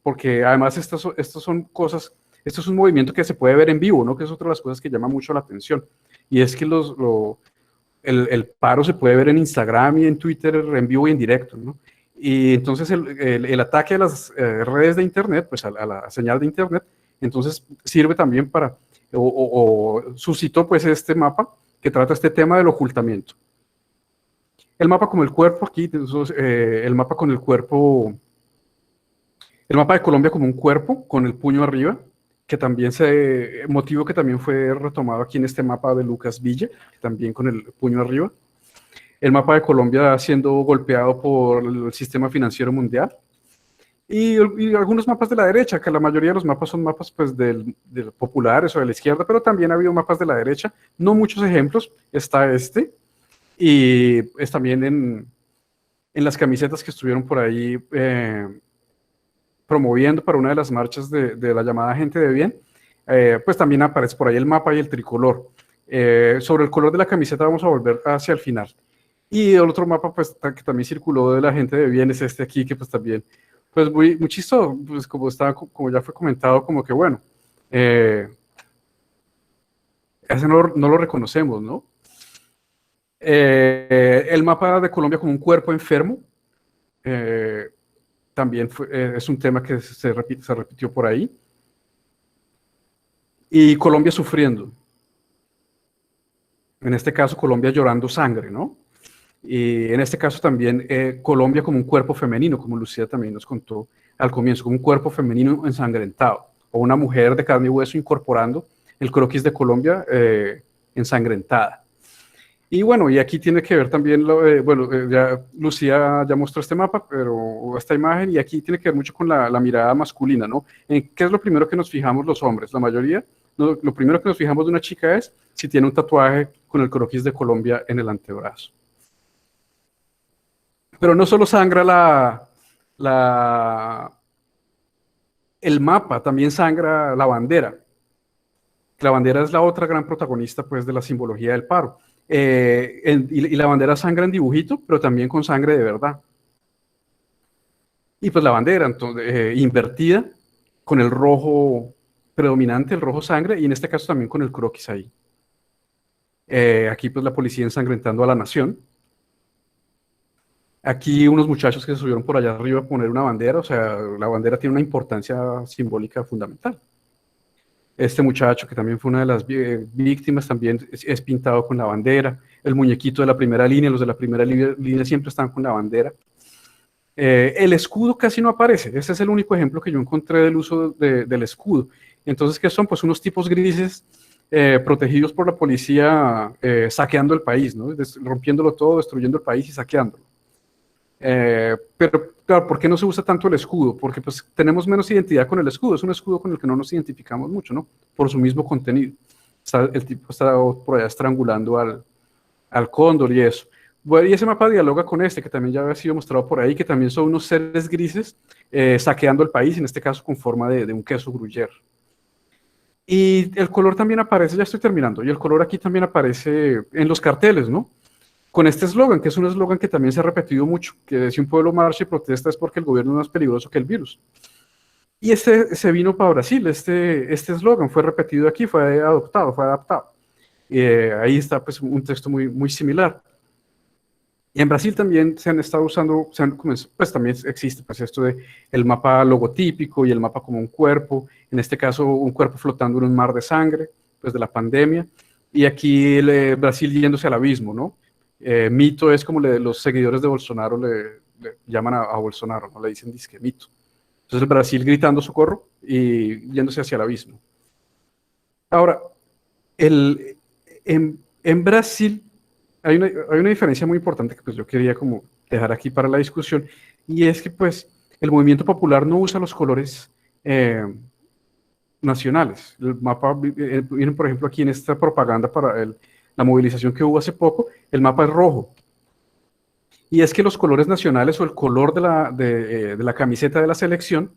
Speaker 4: porque además estos son cosas, esto es un movimiento que se puede ver en vivo, ¿no? Que es otra de las cosas que llama mucho la atención. Y es que el paro se puede ver en Instagram y en Twitter en vivo y en directo, ¿no? Y entonces el ataque a las redes de internet, pues a la señal de internet, entonces sirve también para, o suscitó pues este mapa que trata este tema del ocultamiento. El mapa como el cuerpo aquí, entonces, el mapa con el cuerpo, el mapa de Colombia como un cuerpo con el puño arriba, que también motivo que también fue retomado aquí en este mapa de Lucas Villa, también con el puño arriba. El mapa de Colombia siendo golpeado por el sistema financiero mundial. Y algunos mapas de la derecha, que la mayoría de los mapas son mapas pues, de populares o de la izquierda, pero también ha habido mapas de la derecha. No muchos ejemplos, está este. Y es también en las camisetas que estuvieron por ahí promoviendo para una de las marchas de la llamada Gente de Bien, pues también aparece por ahí el mapa y el tricolor. Sobre el color de la camiseta vamos a volver hacia el final. Y el otro mapa pues, que también circuló de la Gente de Bien es este aquí, que pues también, pues muy chistoso, pues como ya fue comentado, como que bueno, ese no lo reconocemos, ¿no? El mapa de Colombia como un cuerpo enfermo, también es un tema que se repitió por ahí. y Colombia sufriendo. En este caso, Colombia llorando sangre, ¿no? Y en este caso también Colombia como un cuerpo femenino, como Lucía también nos contó al comienzo, como un cuerpo femenino ensangrentado, o una mujer de carne y hueso incorporando el croquis de Colombia ensangrentada. Y bueno, y aquí tiene que ver también, ya Lucía ya mostró este mapa, pero esta imagen, y aquí tiene que ver mucho con la mirada masculina, ¿no? ¿Qué es lo primero que nos fijamos los hombres? La mayoría, no, lo primero que nos fijamos de una chica es si tiene un tatuaje con el croquis de Colombia en el antebrazo. Pero no solo sangra el mapa, también sangra la bandera. La bandera es la otra gran protagonista, pues, de la simbología del paro. Y la bandera sangra en dibujito, pero también con sangre de verdad. Y pues la bandera, entonces, invertida, con el rojo predominante, el rojo sangre, y en este caso también con el croquis ahí. Aquí pues la policía ensangrentando a la nación. Aquí unos muchachos que se subieron por allá arriba a poner una bandera, o sea, la bandera tiene una importancia simbólica fundamental. Este muchacho, que también fue una de las víctimas, también es pintado con la bandera. El muñequito de la primera línea, los de la primera línea siempre están con la bandera. El escudo casi no aparece. Ese es el único ejemplo que yo encontré del uso del escudo. Entonces, ¿qué son? Pues unos tipos grises protegidos por la policía saqueando el país, ¿no? Rompiéndolo todo, destruyendo el país y saqueándolo. Pero claro, ¿por qué no se usa tanto el escudo? Porque pues tenemos menos identidad con el escudo, es un escudo con el que no nos identificamos mucho, ¿no? Por su mismo contenido. El tipo está por allá estrangulando al cóndor y eso. Bueno, y ese mapa dialoga con este, que también ya había sido mostrado por ahí, que también son unos seres grises saqueando el país, en este caso con forma de un queso gruyère. Y el color también aparece, ya estoy terminando, y el color aquí también aparece en los carteles, ¿no? Con este eslogan, que es un eslogan que también se ha repetido mucho, que si un pueblo marcha y protesta es porque el gobierno es más peligroso que el virus. Y se vino para Brasil, este eslogan fue repetido aquí, fue adoptado, fue adaptado. Ahí está pues un texto muy, muy similar. Y en Brasil también se han estado usando, pues también existe pues esto de el mapa logotípico y el mapa como un cuerpo, en este caso un cuerpo flotando en un mar de sangre, pues de la pandemia, y aquí Brasil yéndose al abismo, ¿no? Mito es como los seguidores de Bolsonaro le llaman a Bolsonaro, ¿no? Le dicen disque mito. Entonces Brasil gritando socorro y yéndose hacia el abismo. Ahora, en Brasil hay una diferencia muy importante que pues yo quería como dejar aquí para la discusión, y es que pues el movimiento popular no usa los colores nacionales. El mapa, miren por ejemplo aquí en esta propaganda para la movilización que hubo hace poco, el mapa es rojo. Y es que los colores nacionales o el color de la camiseta de la selección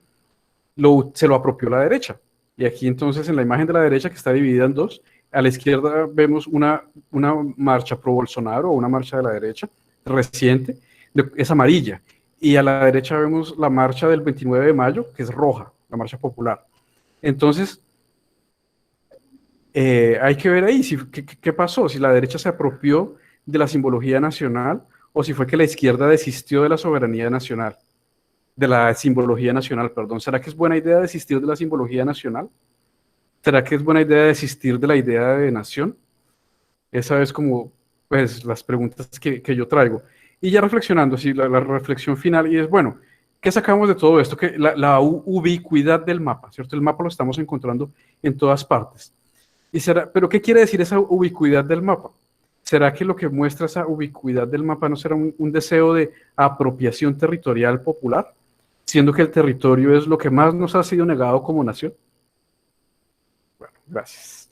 Speaker 4: se lo apropió la derecha. Y aquí entonces en la imagen de la derecha, que está dividida en dos, a la izquierda vemos una marcha pro Bolsonaro o una marcha de la derecha reciente, es amarilla. Y a la derecha vemos la marcha del 29 de mayo, que es roja, la marcha popular. Entonces, hay que ver ahí qué pasó, si la derecha se apropió de la simbología nacional o si fue que la izquierda desistió de la soberanía nacional, de la simbología nacional, perdón. ¿Será que es buena idea desistir de la simbología nacional? ¿Será que es buena idea desistir de la idea de nación? Esa es como, pues, las preguntas que yo traigo. Y ya reflexionando, sí, la reflexión final, y es, bueno, ¿qué sacamos de todo esto? Que la ubicuidad del mapa, ¿cierto? El mapa lo estamos encontrando en todas partes. ¿Pero qué quiere decir esa ubicuidad del mapa? ¿Será que lo que muestra esa ubicuidad del mapa no será un deseo de apropiación territorial popular, siendo que el territorio es lo que más nos ha sido negado como nación? Bueno, gracias.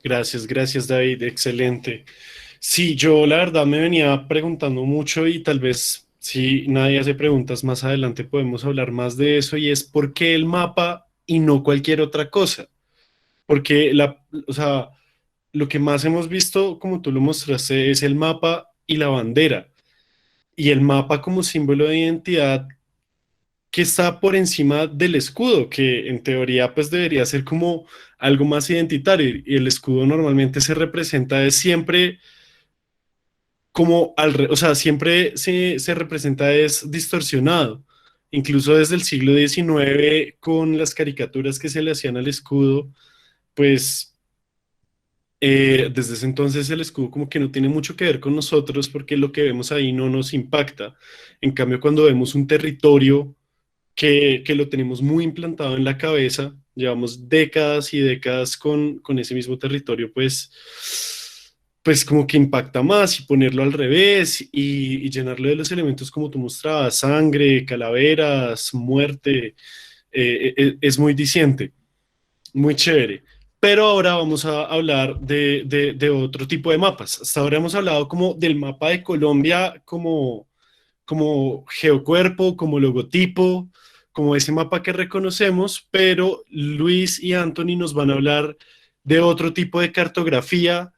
Speaker 1: Gracias, David, excelente. Sí, yo la verdad me venía preguntando mucho y tal vez si nadie hace preguntas más adelante podemos hablar más de eso, y es ¿por qué el mapa y no cualquier otra cosa? Porque o sea, lo que más hemos visto, como tú lo mostraste, es el mapa y la bandera. Y el mapa como símbolo de identidad que está por encima del escudo, que en teoría pues debería ser como algo más identitario. Y el escudo normalmente se representa siempre como o sea, siempre se representa es distorsionado. Incluso desde el siglo XIX, con las caricaturas que se le hacían al escudo, pues desde ese entonces el escudo como que no tiene mucho que ver con nosotros porque lo que vemos ahí no nos impacta. En cambio, cuando vemos un territorio que lo tenemos muy implantado en la cabeza, llevamos décadas y décadas con ese mismo territorio, pues como que impacta más y ponerlo al revés y llenarlo de los elementos como tú mostrabas, sangre, calaveras, muerte, es muy diciente, muy chévere. Pero ahora vamos a hablar de otro tipo de mapas. Hasta ahora hemos hablado como del mapa de Colombia como geocuerpo, como logotipo, como ese mapa que reconocemos, pero Luis y Anthony nos van a hablar de otro tipo de cartografía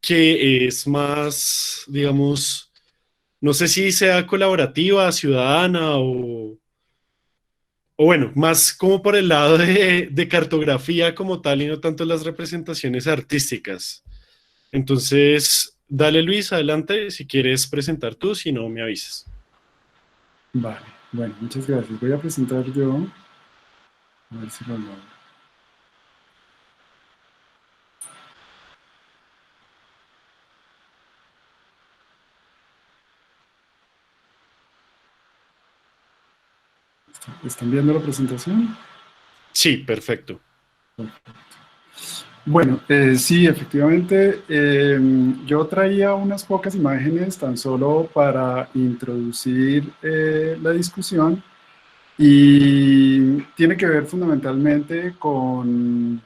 Speaker 1: que es más, digamos, no sé si sea colaborativa, ciudadana o bueno, más como por el lado de cartografía como tal y no tanto las representaciones artísticas. Entonces, dale Luis, adelante, si quieres presentar tú, si no me avisas.
Speaker 5: Vale, bueno, muchas gracias. Voy a presentar yo, a ver si lo logro. ¿Están viendo la presentación?
Speaker 1: Sí, perfecto.
Speaker 5: Bueno, sí, efectivamente, yo traía unas pocas imágenes tan solo para introducir la discusión y tiene que ver fundamentalmente con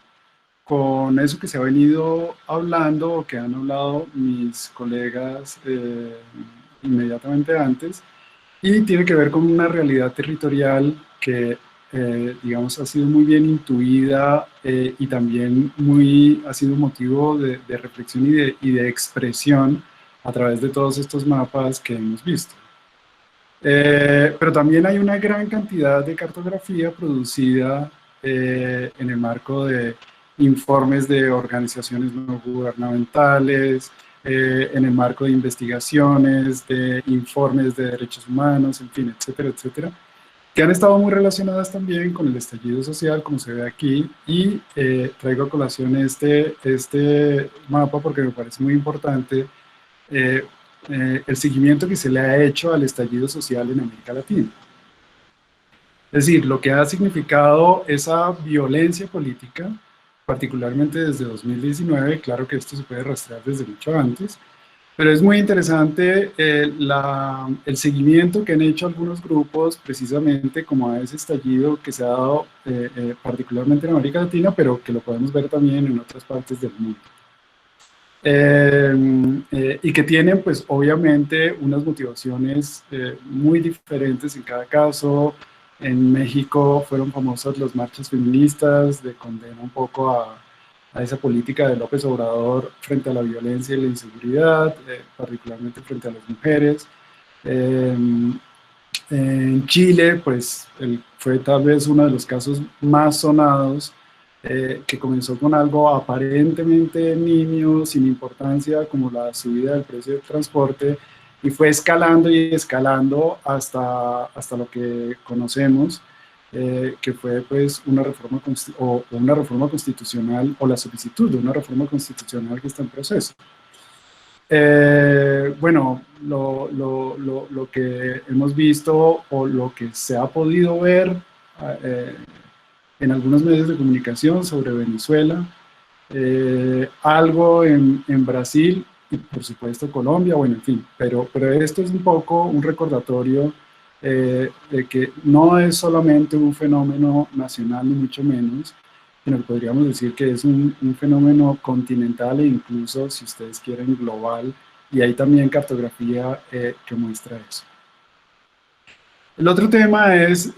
Speaker 5: eso que se ha venido hablando o que han hablado mis colegas inmediatamente antes, y tiene que ver con una realidad territorial que, digamos, ha sido muy bien intuida y también ha sido motivo de reflexión y de expresión a través de todos estos mapas que hemos visto. Pero también hay una gran cantidad de cartografía producida en el marco de informes de organizaciones no gubernamentales, en el marco de investigaciones, de informes de derechos humanos, en fin, etcétera, etcétera, que han estado muy relacionadas también con el estallido social, como se ve aquí, y traigo a colación este mapa porque me parece muy importante el seguimiento que se le ha hecho al estallido social en América Latina. Es decir, lo que ha significado esa violencia política, particularmente desde 2019, claro que esto se puede rastrear desde mucho antes, pero es muy interesante el seguimiento que han hecho algunos grupos precisamente como a ese estallido que se ha dado particularmente en América Latina, pero que lo podemos ver también en otras partes del mundo. Y que tienen pues obviamente unas motivaciones muy diferentes en cada caso. En México fueron famosas las marchas feministas de condena un poco a esa política de López Obrador frente a la violencia y la inseguridad, particularmente frente a las mujeres. En Chile pues fue tal vez uno de los casos más sonados, que comenzó con algo aparentemente nimio, sin importancia, como la subida del precio del transporte, y fue escalando y escalando hasta lo que conocemos, que fue pues una reforma constitucional o la solicitud de una reforma constitucional que está en proceso. Bueno, lo que hemos visto o lo que se ha podido ver en algunos medios de comunicación sobre Venezuela, algo en Brasil y por supuesto Colombia, bueno, en fin, pero esto es un poco un recordatorio de que no es solamente un fenómeno nacional ni mucho menos, sino que podríamos decir que es un fenómeno continental e incluso, si ustedes quieren, global, y hay también cartografía que muestra eso. El otro tema es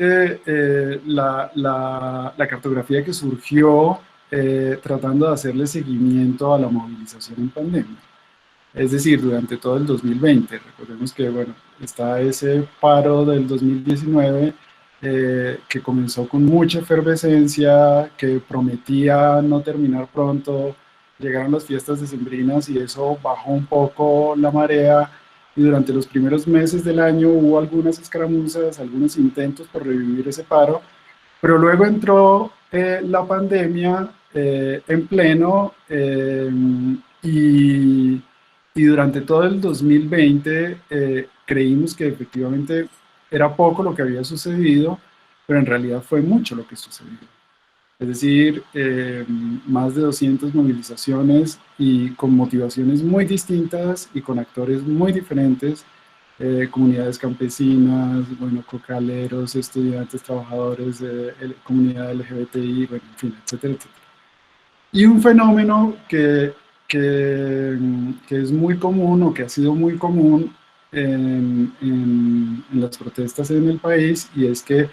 Speaker 5: la cartografía que surgió tratando de hacerle seguimiento a la movilización en pandemia. Es decir, durante todo el 2020. Recordemos que, bueno, está ese paro del 2019 que comenzó con mucha efervescencia, que prometía no terminar pronto. Llegaron las fiestas decembrinas y eso bajó un poco la marea. Y durante los primeros meses del año hubo algunas escaramuzas, algunos intentos por revivir ese paro, pero luego entró la pandemia en pleno y durante todo el 2020 creímos que efectivamente era poco lo que había sucedido, pero en realidad fue mucho lo que sucedió. Es decir, más de 200 movilizaciones y con motivaciones muy distintas y con actores muy diferentes, comunidades campesinas, bueno, cocaleros, estudiantes, trabajadores, comunidad LGBTI, bueno, en fin, etcétera, etcétera. Y un fenómeno que es muy común o que ha sido muy común en las protestas en el país, y es que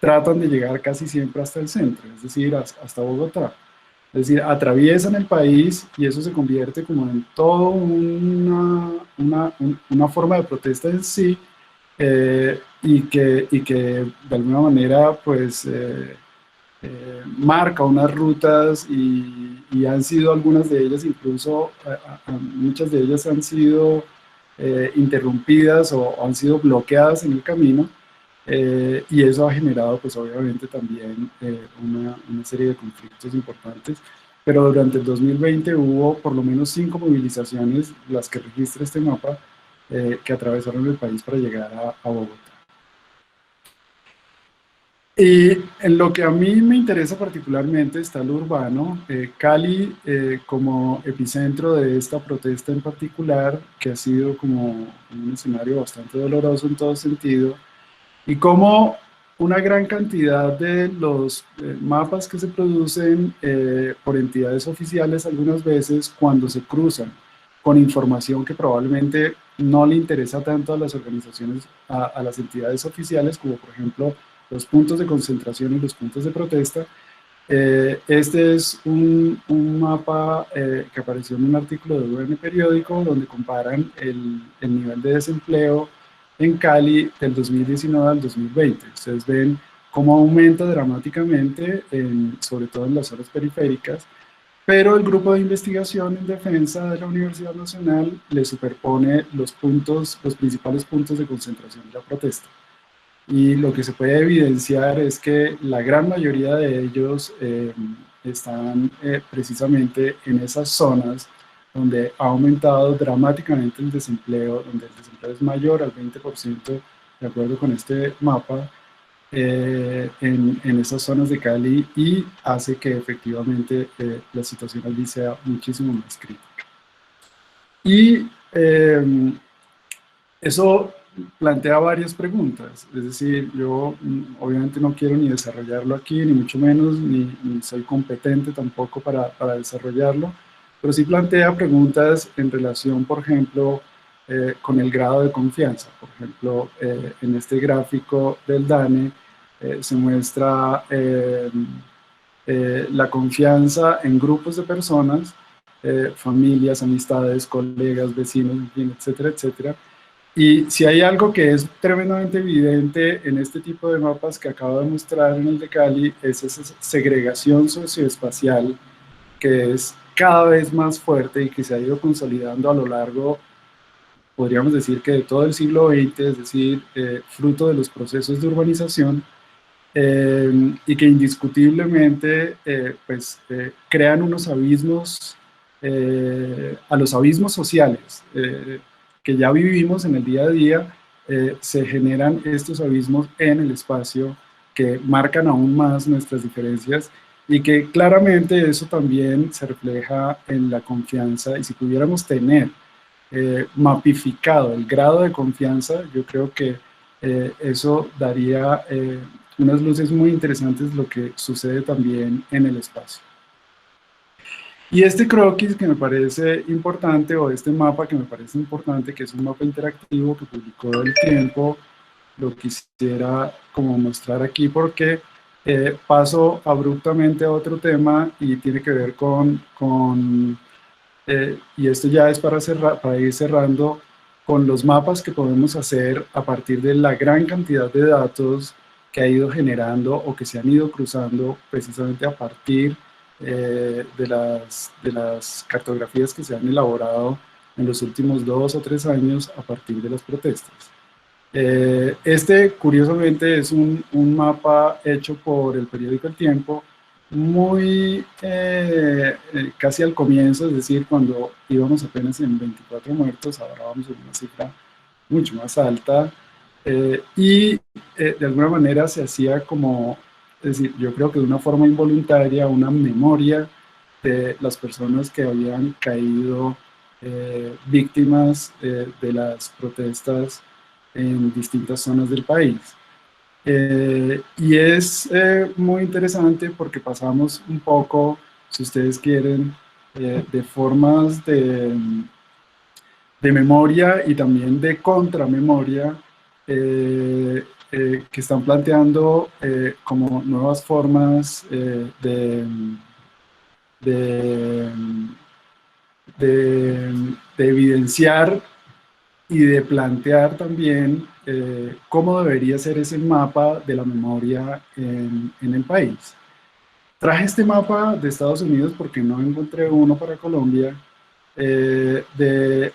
Speaker 5: tratan de llegar casi siempre hasta el centro, es decir, hasta Bogotá. Es decir, atraviesan el país y eso se convierte como en todo una forma de protesta en sí, y que de alguna manera pues marca unas rutas y han sido algunas de ellas incluso, muchas de ellas han sido interrumpidas o han sido bloqueadas en el camino. Y eso ha generado, pues obviamente también una serie de conflictos importantes, pero durante el 2020 hubo por lo menos 5 movilizaciones, las que registra este mapa, que atravesaron el país para llegar a Bogotá. Y en lo que a mí me interesa particularmente está lo urbano, Cali como epicentro de esta protesta en particular, que ha sido como un escenario bastante doloroso en todo sentido, y como una gran cantidad de los mapas que se producen por entidades oficiales algunas veces, cuando se cruzan con información que probablemente no le interesa tanto a las organizaciones, a las entidades oficiales, como por ejemplo los puntos de concentración y los puntos de protesta. Este es un mapa que apareció en un artículo de UN Periódico, donde comparan el nivel de desempleo en Cali del 2019 al 2020. Ustedes ven cómo aumenta dramáticamente, sobre todo en las zonas periféricas, pero el grupo de investigación en defensa de la Universidad Nacional le superpone los principales puntos de concentración de la protesta. Y lo que se puede evidenciar es que la gran mayoría de ellos están precisamente en esas zonas donde ha aumentado dramáticamente el desempleo, donde el desempleo es mayor al 20%, de acuerdo con este mapa, en esas zonas de Cali, y hace que efectivamente la situación allí sea muchísimo más crítica. Y eso plantea varias preguntas, es decir, yo obviamente no quiero ni desarrollarlo aquí, ni mucho menos, ni soy competente tampoco para desarrollarlo, pero sí plantea preguntas en relación, por ejemplo, con el grado de confianza. Por ejemplo, en este gráfico del DANE se muestra la confianza en grupos de personas, familias, amistades, colegas, vecinos, en fin, etcétera, etcétera. Y si hay algo que es tremendamente evidente en este tipo de mapas que acabo de mostrar en el de Cali, es esa segregación socioespacial que es cada vez más fuerte y que se ha ido consolidando a lo largo, podríamos decir que de todo el siglo XX, es decir, fruto de los procesos de urbanización, y que indiscutiblemente crean unos abismos, a los abismos sociales que ya vivimos en el día a día, se generan estos abismos en el espacio que marcan aún más nuestras diferencias, y que claramente eso también se refleja en la confianza. Y si pudiéramos tener mapificado el grado de confianza, yo creo que eso daría unas luces muy interesantes de lo que sucede también en el espacio. Y este croquis que me parece importante, o este mapa que me parece importante, que es un mapa interactivo que publicó El Tiempo, lo quisiera como mostrar aquí porque paso abruptamente a otro tema, y tiene que ver y esto ya es para ir cerrando, con los mapas que podemos hacer a partir de la gran cantidad de datos que ha ido generando o que se han ido cruzando precisamente a partir de las cartografías que se han elaborado en los últimos 2 o 3 años a partir de las protestas. Curiosamente, es un mapa hecho por el periódico El Tiempo, muy casi al comienzo, es decir, cuando íbamos apenas en 24 muertos, ahora vamos en una cifra mucho más alta, y de alguna manera se hacía como, es decir, yo creo que de una forma involuntaria, una memoria de las personas que habían caído víctimas de las protestas en distintas zonas del país. Y es muy interesante porque pasamos un poco, si ustedes quieren, de formas de memoria y también de contramemoria que están planteando como nuevas formas de, de evidenciar y de plantear también cómo debería ser ese mapa de la memoria en el país. Traje este mapa de Estados Unidos porque no encontré uno para Colombia, de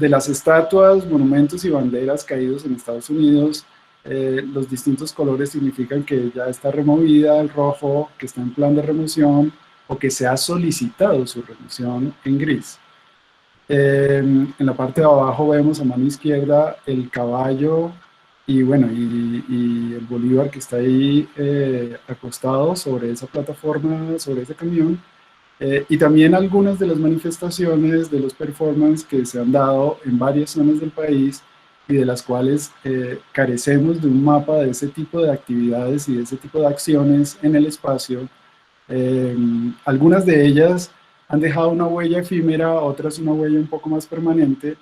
Speaker 5: las estatuas, monumentos y banderas caídos en Estados Unidos. Los distintos colores significan que ya está removida, el rojo que está en plan de remoción o que se ha solicitado su remoción en gris. En la parte de abajo vemos a mano izquierda el caballo y bueno, y el Bolívar que está ahí acostado sobre esa plataforma, sobre ese camión. Y también algunas de las manifestaciones de los performances que se han dado en varias zonas del país y de las cuales carecemos de un mapa de ese tipo de actividades y de ese tipo de acciones en el espacio. Algunas de ellas han dejado una huella efímera, otras una huella un poco más permanente,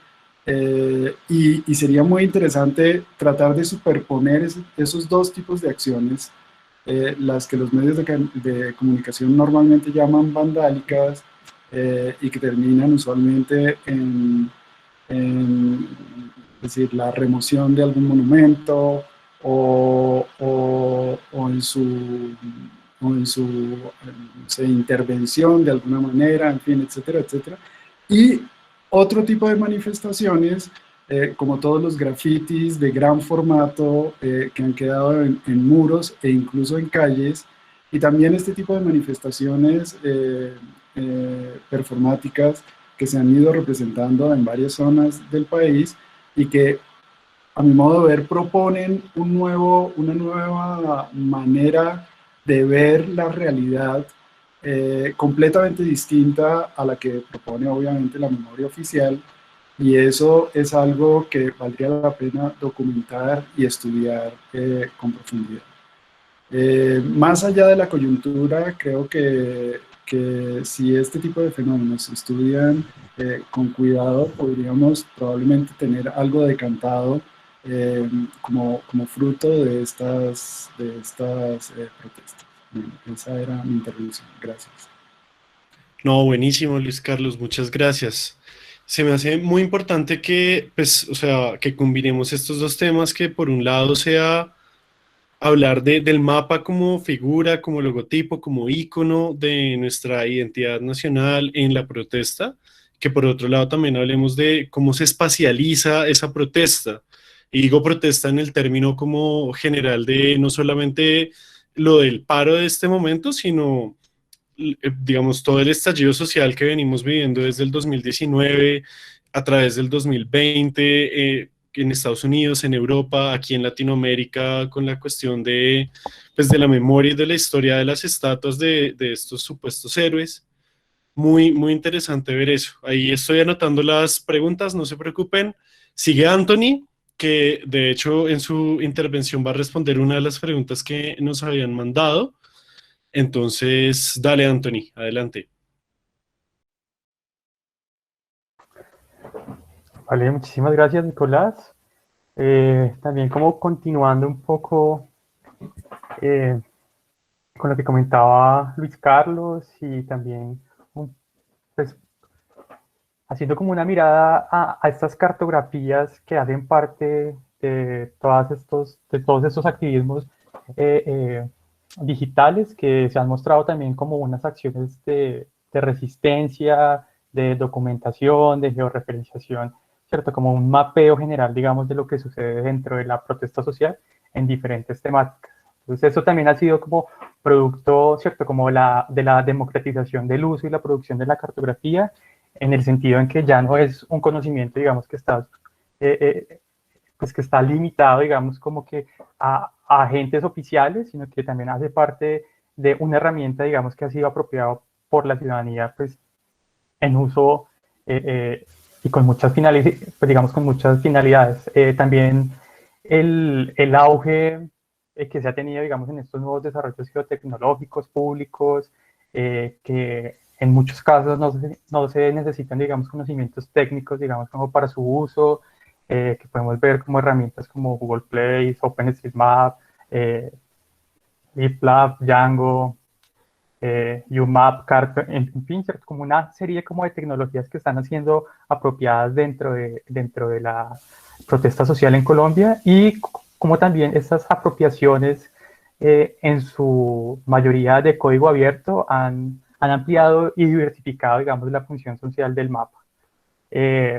Speaker 5: y sería muy interesante tratar de superponer esos dos tipos de acciones, las que los medios de comunicación normalmente llaman vandálicas, y que terminan usualmente es decir, la remoción de algún monumento o en su intervención de alguna manera, en fin, etcétera, etcétera. Y otro tipo de manifestaciones, como todos los grafitis de gran formato que han quedado en muros e incluso en calles, y también este tipo de manifestaciones performáticas que se han ido representando en varias zonas del país y que, a mi modo de ver, proponen una nueva manera de ver la realidad completamente distinta a la que propone obviamente la memoria oficial, y eso es algo que valdría la pena documentar y estudiar con profundidad. Más allá de la coyuntura, creo que si este tipo de fenómenos se estudian con cuidado, podríamos probablemente tener algo decantado como fruto de estas protestas. Bueno, esa era mi intervención. Gracias.
Speaker 1: No, buenísimo, Luis Carlos, muchas gracias. Se me hace muy importante que, pues, o sea, que combinemos estos dos temas, que por un lado sea hablar del mapa como figura, como logotipo, como ícono de nuestra identidad nacional en la protesta, que por otro lado también hablemos de cómo se espacializa esa protesta. Y digo protesta en el término como general de no solamente lo del paro de este momento, sino digamos, todo el estallido social que venimos viviendo desde el 2019, a través del 2020, en Estados Unidos, en Europa, aquí en Latinoamérica, con la cuestión de, pues, de la memoria y de la historia de las estatuas de estos supuestos héroes. Muy, muy interesante ver eso. Ahí estoy anotando las preguntas, no se preocupen. Sigue Anthony, que de hecho en su intervención va a responder una de las preguntas que nos habían mandado. Entonces, dale, Anthony, adelante.
Speaker 6: Vale, muchísimas gracias, Nicolás. También como continuando un poco con lo que comentaba Luis Carlos y también pues, haciendo como una mirada a estas cartografías que hacen parte de todos estos activismos digitales que se han mostrado también como unas acciones de resistencia, de documentación, de georreferenciación, ¿cierto? Como un mapeo general, digamos, de lo que sucede dentro de la protesta social en diferentes temáticas. Entonces eso también ha sido como producto, ¿cierto? Como de la democratización del uso y la producción de la cartografía, en el sentido en que ya no es un conocimiento, digamos, pues que está limitado, digamos, como que a agentes oficiales, sino que también hace parte de una herramienta, digamos, que ha sido apropiada por la ciudadanía, pues, en uso y con muchas finalidades, pues, digamos, con muchas finalidades. También el auge que se ha tenido, digamos, en estos nuevos desarrollos geotecnológicos públicos, que en muchos casos no se necesitan, digamos, conocimientos técnicos, digamos, como para su uso, que podemos ver como herramientas como Google Play, OpenStreetMap, GitLab, Django, UMap, Carto, en fin, ¿cierto? Como una serie como de tecnologías que están siendo apropiadas dentro de la protesta social en Colombia, y como también estas apropiaciones en su mayoría de código abierto han ampliado y diversificado, digamos, la función social del mapa.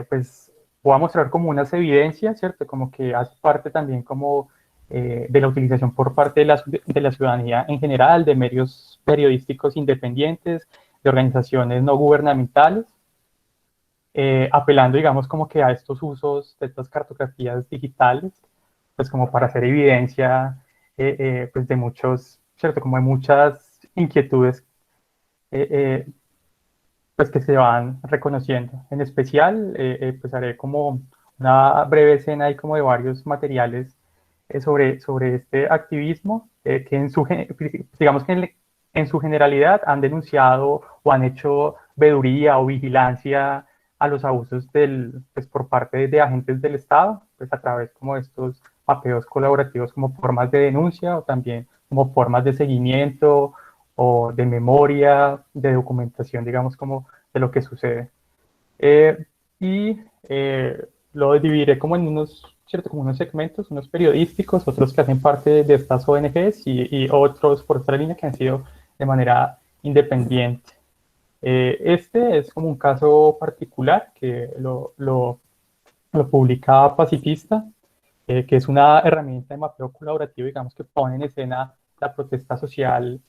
Speaker 6: Pues voy a mostrar como unas evidencias, ¿cierto? Como que hace parte también como de la utilización por parte de la ciudadanía en general, de medios periodísticos independientes, de organizaciones no gubernamentales, apelando, digamos, como que a estos usos de estas cartografías digitales, pues como para hacer evidencia, pues de muchos, ¿cierto? Como de muchas inquietudes, pues que se van reconociendo. En especial, pues haré como una breve escena ahí como de varios materiales sobre este activismo, que digamos que en su generalidad han denunciado o han hecho veeduría o vigilancia a los abusos pues, por parte de agentes del Estado, pues a través como de estos mapeos colaborativos como formas de denuncia o también como formas de seguimiento o de memoria, de documentación, digamos, como de lo que sucede. Y lo dividiré como en unos, ¿cierto? Como unos segmentos, unos periodísticos, otros que hacen parte de estas ONGs y otros por otra línea que han sido de manera independiente. Este es como un caso particular que lo publica Pacifista, que es una herramienta de mapeo colaborativo, digamos, que pone en escena la protesta social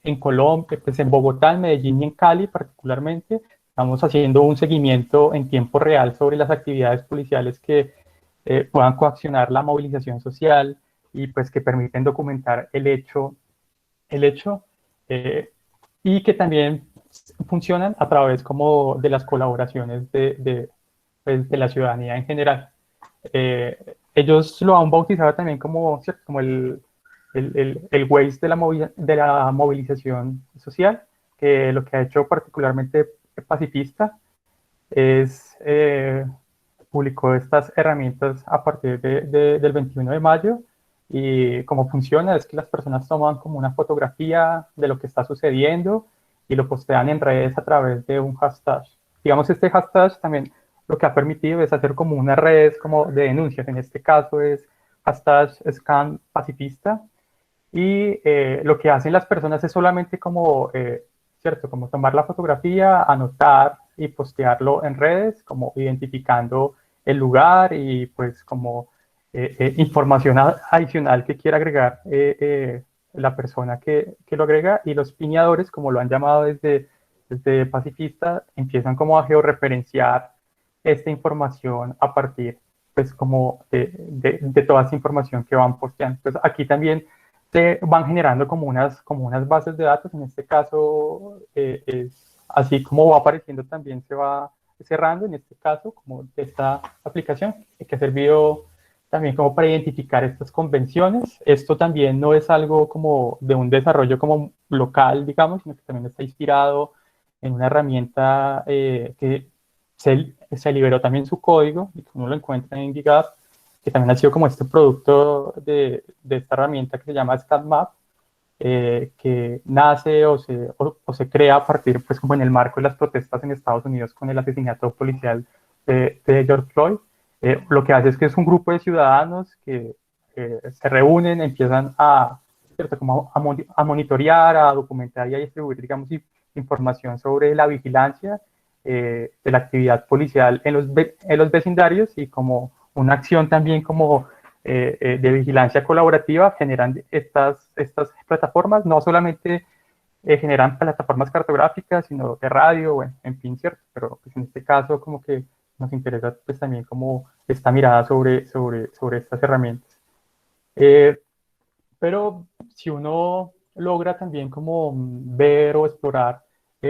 Speaker 6: en Colombia, pues en Bogotá, en Medellín y en Cali particularmente. Estamos haciendo un seguimiento en tiempo real sobre las actividades policiales que puedan coaccionar la movilización social y pues que permiten documentar el hecho y que también funcionan a través como de las colaboraciones pues, de la ciudadanía en general. Ellos lo han bautizado también como, ¿cierto? Como el Waze de la movilización social, que lo que ha hecho particularmente Pacifista es publicó estas herramientas a partir del 21 de mayo, y cómo funciona es que las personas toman como una fotografía de lo que está sucediendo y lo postean en redes a través de un hashtag. Digamos, este hashtag también lo que ha permitido es hacer como unas redes como de denuncias. En este caso es hashtag Scan Pacifista, y lo que hacen las personas es solamente como, ¿cierto? Como tomar la fotografía, anotar y postearlo en redes, como identificando el lugar y pues como información adicional que quiera agregar la persona que lo agrega, y los piñadores, como lo han llamado desde Pacifista, empiezan como a georreferenciar esta información a partir pues como de toda esa información que van posteando. Entonces aquí también se van generando como unas bases de datos. En este caso, es así como va apareciendo, también se va cerrando, en este caso, como de esta aplicación, que ha servido también como para identificar estas convenciones. Esto también no es algo como de un desarrollo como local, digamos, sino que también está inspirado en una herramienta que se liberó también su código, y que uno lo encuentra en GitHub, que también ha sido como este producto de esta herramienta que se llama ScanMap, que nace o se crea a partir, pues como en el marco de las protestas en Estados Unidos con el asesinato policial de George Floyd. Lo que hace es que es un grupo de ciudadanos que se reúnen, empiezan ¿cierto? Como a monitorear, a documentar y a distribuir, digamos, información sobre la vigilancia de la actividad policial en los vecindarios, y como una acción también como de vigilancia colaborativa generan estas plataformas. No solamente generan plataformas cartográficas, sino de radio, bueno, en fin, ¿cierto? Pero pues, en este caso como que nos interesa pues también como esta mirada sobre estas herramientas. Pero si uno logra también como ver o explorar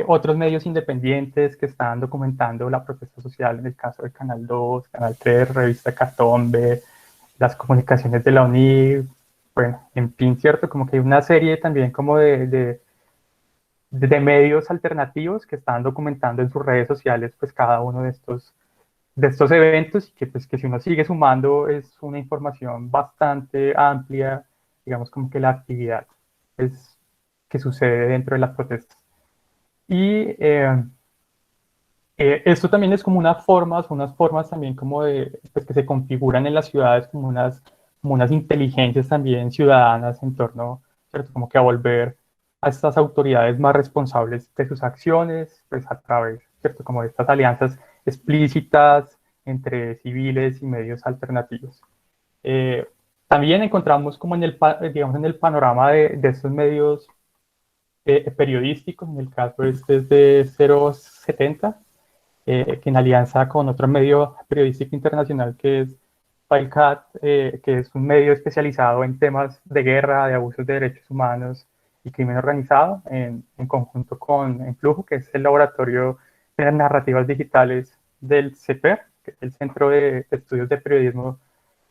Speaker 6: otros medios independientes que están documentando la protesta social, en el caso de Canal 2, Canal 3, Revista Catombe, las comunicaciones de la UNIV, bueno, en fin, ¿cierto? Como que hay una serie también como de medios alternativos que están documentando en sus redes sociales pues cada uno de estos eventos, y que pues que si uno sigue sumando es una información bastante amplia, digamos como que la actividad es que sucede dentro de las protestas. Y esto también es como unas formas también como de, pues que se configuran en las ciudades como unas inteligencias también ciudadanas en torno, ¿cierto? Como que a volver a estas autoridades más responsables de sus acciones, pues a través, ¿cierto? Como de estas alianzas explícitas entre civiles y medios alternativos. También encontramos como digamos, en el panorama de estos medios periodísticos, en el caso este es de 070, que en alianza con otro medio periodístico internacional que es FileCat, que es un medio especializado en temas de guerra, de abusos de derechos humanos y crimen organizado, en conjunto con Enflujo, que es el laboratorio de narrativas digitales del CEPER, que es el Centro de Estudios de Periodismo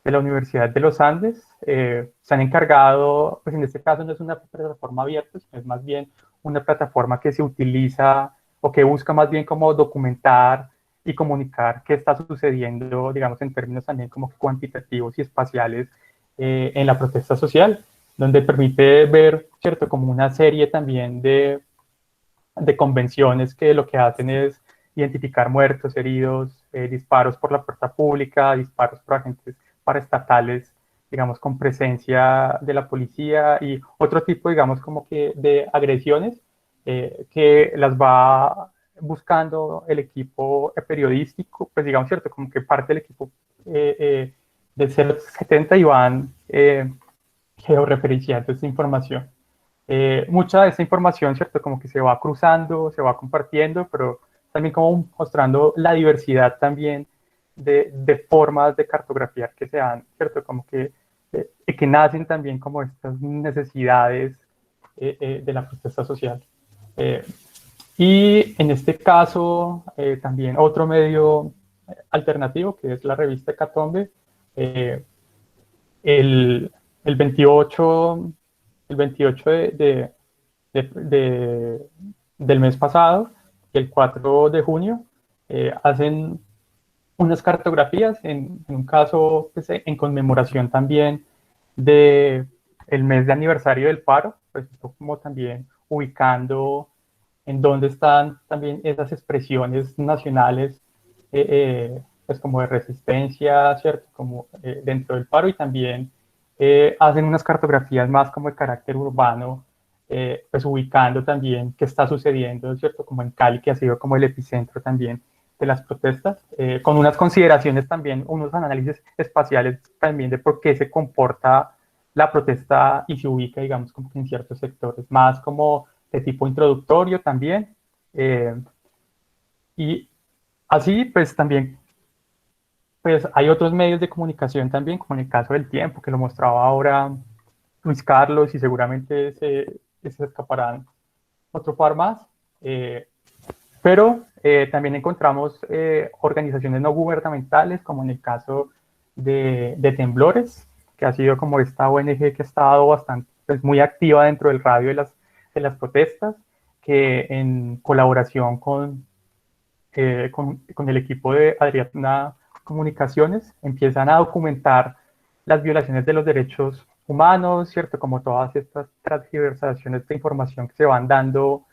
Speaker 6: de la Universidad de los Andes. Se han encargado, pues en este caso no es una plataforma abierta, sino es más bien una plataforma que se utiliza o que busca más bien como documentar y comunicar qué está sucediendo, digamos, en términos también como cuantitativos y espaciales en la protesta social, donde permite ver, ¿cierto?, como una serie también de convenciones que lo que hacen es identificar muertos, heridos, disparos por la puerta pública, disparos por agentes paraestatales, digamos, con presencia de la policía, y otro tipo, digamos, como que de agresiones que las va buscando el equipo periodístico, pues digamos, cierto, como que parte del equipo del 070 y van georreferenciando esta información. Mucha de esta información, cierto, como que se va cruzando, se va compartiendo, pero también como mostrando la diversidad también de formas de cartografiar que se dan, cierto, como que nacen también como estas necesidades de la protesta social. Y en este caso, también otro medio alternativo, que es la revista Catombe, el 28 del mes pasado, el 4 de junio, hacen unas cartografías, en un caso pues, en conmemoración también del mes de aniversario del paro, pues como también ubicando en dónde están también esas expresiones nacionales, pues como de resistencia, ¿cierto? Como dentro del paro, y también hacen unas cartografías más como de carácter urbano, pues ubicando también qué está sucediendo, ¿cierto? Como en Cali, que ha sido como el epicentro también de las protestas, con unas consideraciones también, unos análisis espaciales también de por qué se comporta la protesta y se ubica, digamos, como que en ciertos sectores, más como de tipo introductorio también. Y así, pues también pues hay otros medios de comunicación también, como en el caso del Tiempo, que lo mostraba ahora Luis Carlos, y seguramente se escaparán otro par más. Pero también encontramos organizaciones no gubernamentales, como en el caso de Temblores, que ha sido como esta ONG que ha estado bastante, pues, muy activa dentro del radio de las protestas, que en colaboración con el equipo de Adriana Comunicaciones empiezan a documentar las violaciones de los derechos humanos, ¿cierto? Como todas estas transgiversaciones de información que se van dando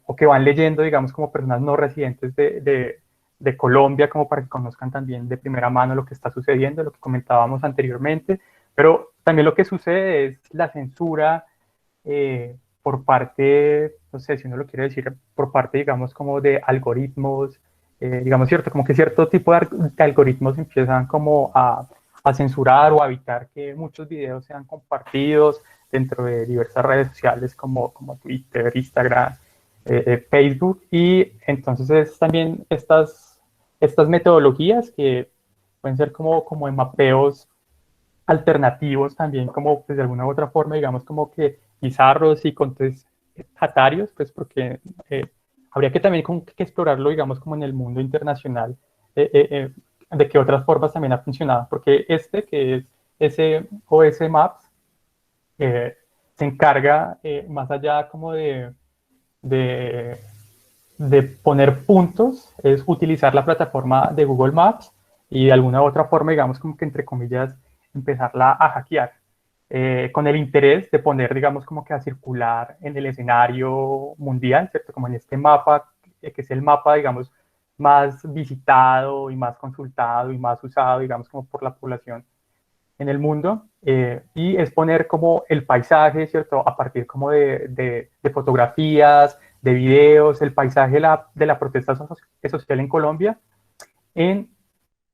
Speaker 6: o que van leyendo, digamos, como personas no residentes de Colombia, como para que conozcan también de primera mano lo que está sucediendo, lo que comentábamos anteriormente. Pero también lo que sucede es la censura por parte, no sé si uno lo quiere decir, por parte, digamos, como de algoritmos, digamos, cierto, como que cierto tipo de algoritmos empiezan como a a censurar o a evitar que muchos videos sean compartidos dentro de diversas redes sociales como Twitter, Instagram, Facebook. Y entonces es también estas metodologías que pueden ser como de mapeos alternativos también, como pues, de alguna u otra forma, digamos, como que bizarros y contestatarios, pues porque habría que también como que explorarlo, digamos, como en el mundo internacional, de qué otras formas también ha funcionado, porque que es SOS Maps, se encarga más allá como de, de poner puntos, es utilizar la plataforma de Google Maps y de alguna u otra forma, digamos, como que entre comillas, empezarla a hackear, con el interés de poner, digamos, como que a circular en el escenario mundial, ¿cierto? Como en este mapa, que es el mapa, digamos, más visitado y más consultado y más usado, digamos, como por la población en el mundo, y es poner como el paisaje, ¿cierto? A partir como de fotografías, de videos, el paisaje de la protesta social en Colombia en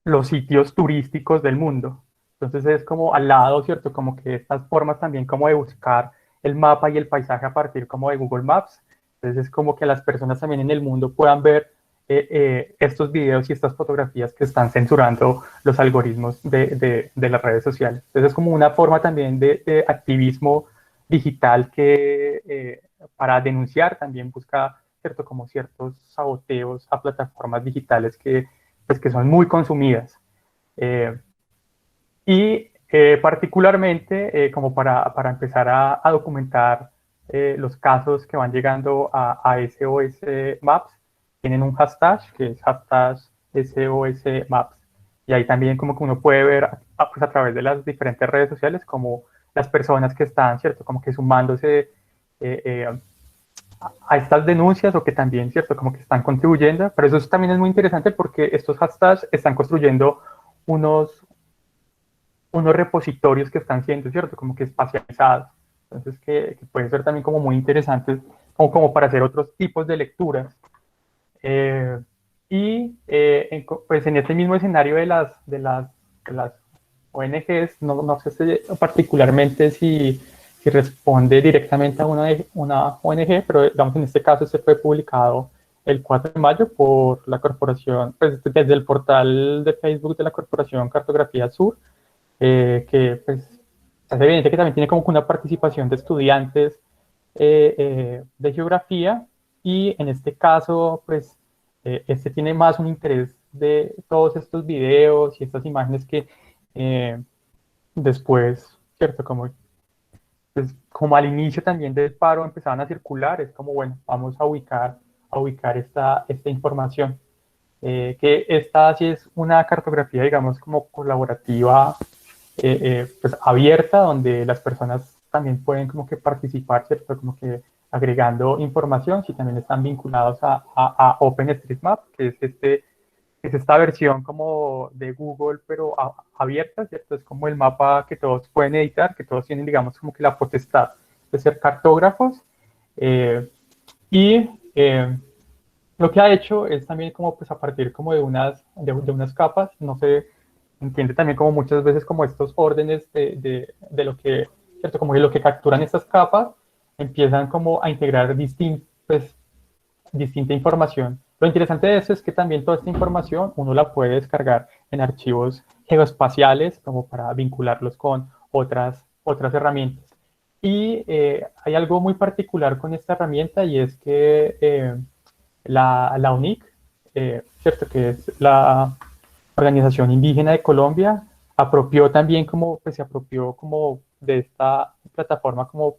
Speaker 6: los sitios turísticos del mundo. Entonces es como al lado, ¿cierto? Como que estas formas también como de buscar el mapa y el paisaje a partir como de Google Maps. Entonces es como que las personas también en el mundo puedan ver estos videos y estas fotografías que están censurando los algoritmos de las redes sociales. Entonces es como una forma también de activismo digital que para denunciar también busca, ¿cierto? Como ciertos saboteos a plataformas digitales pues, que son muy consumidas. Particularmente como para empezar a documentar los casos que van llegando a SOS Maps, tienen un hashtag que es hashtag SOS Maps. Y ahí también como que uno puede ver pues a través de las diferentes redes sociales como las personas que están, ¿cierto? Como que sumándose a estas denuncias o que también, ¿cierto? Como que están contribuyendo. Pero eso también es muy interesante porque estos hashtags están construyendo unos repositorios que están siendo, ¿cierto? Como que espacializados. Entonces, que puede ser también como muy interesante como para hacer otros tipos de lecturas. Pues en este mismo escenario de las ONGs, no sé particularmente si responde directamente a una ONG, pero digamos en este caso se fue publicado el 4 de mayo por la corporación, pues desde el portal de Facebook de la Corporación Cartografía Sur, que pues es evidente que también tiene como que una participación de estudiantes de geografía, y en este caso pues este tiene más un interés de todos estos videos y estas imágenes que después, ¿cierto? Pues, como al inicio también del paro empezaban a circular, es como, bueno, vamos a ubicar esta información. Que esta sí es una cartografía, digamos, como colaborativa, pues abierta, donde las personas también pueden como que participar, ¿cierto? Como que agregando información, si también están vinculados a OpenStreetMap, que es esta versión como de Google, pero abierta, ¿cierto? Es como el mapa que todos pueden editar, que todos tienen, digamos, como que la potestad de ser cartógrafos. eh, y lo que ha hecho es también como pues a partir como de unas capas, no se entiende también como muchas veces como estos órdenes de lo que, ¿cierto? Como de lo que capturan estas capas, empiezan como a integrar pues, distinta información. Lo interesante de eso es que también toda esta información uno la puede descargar en archivos geoespaciales como para vincularlos con otras herramientas. Y hay algo muy particular con esta herramienta, y es que la UNIC, ¿cierto? Que es la Organización Indígena de Colombia, pues se apropió como de esta plataforma como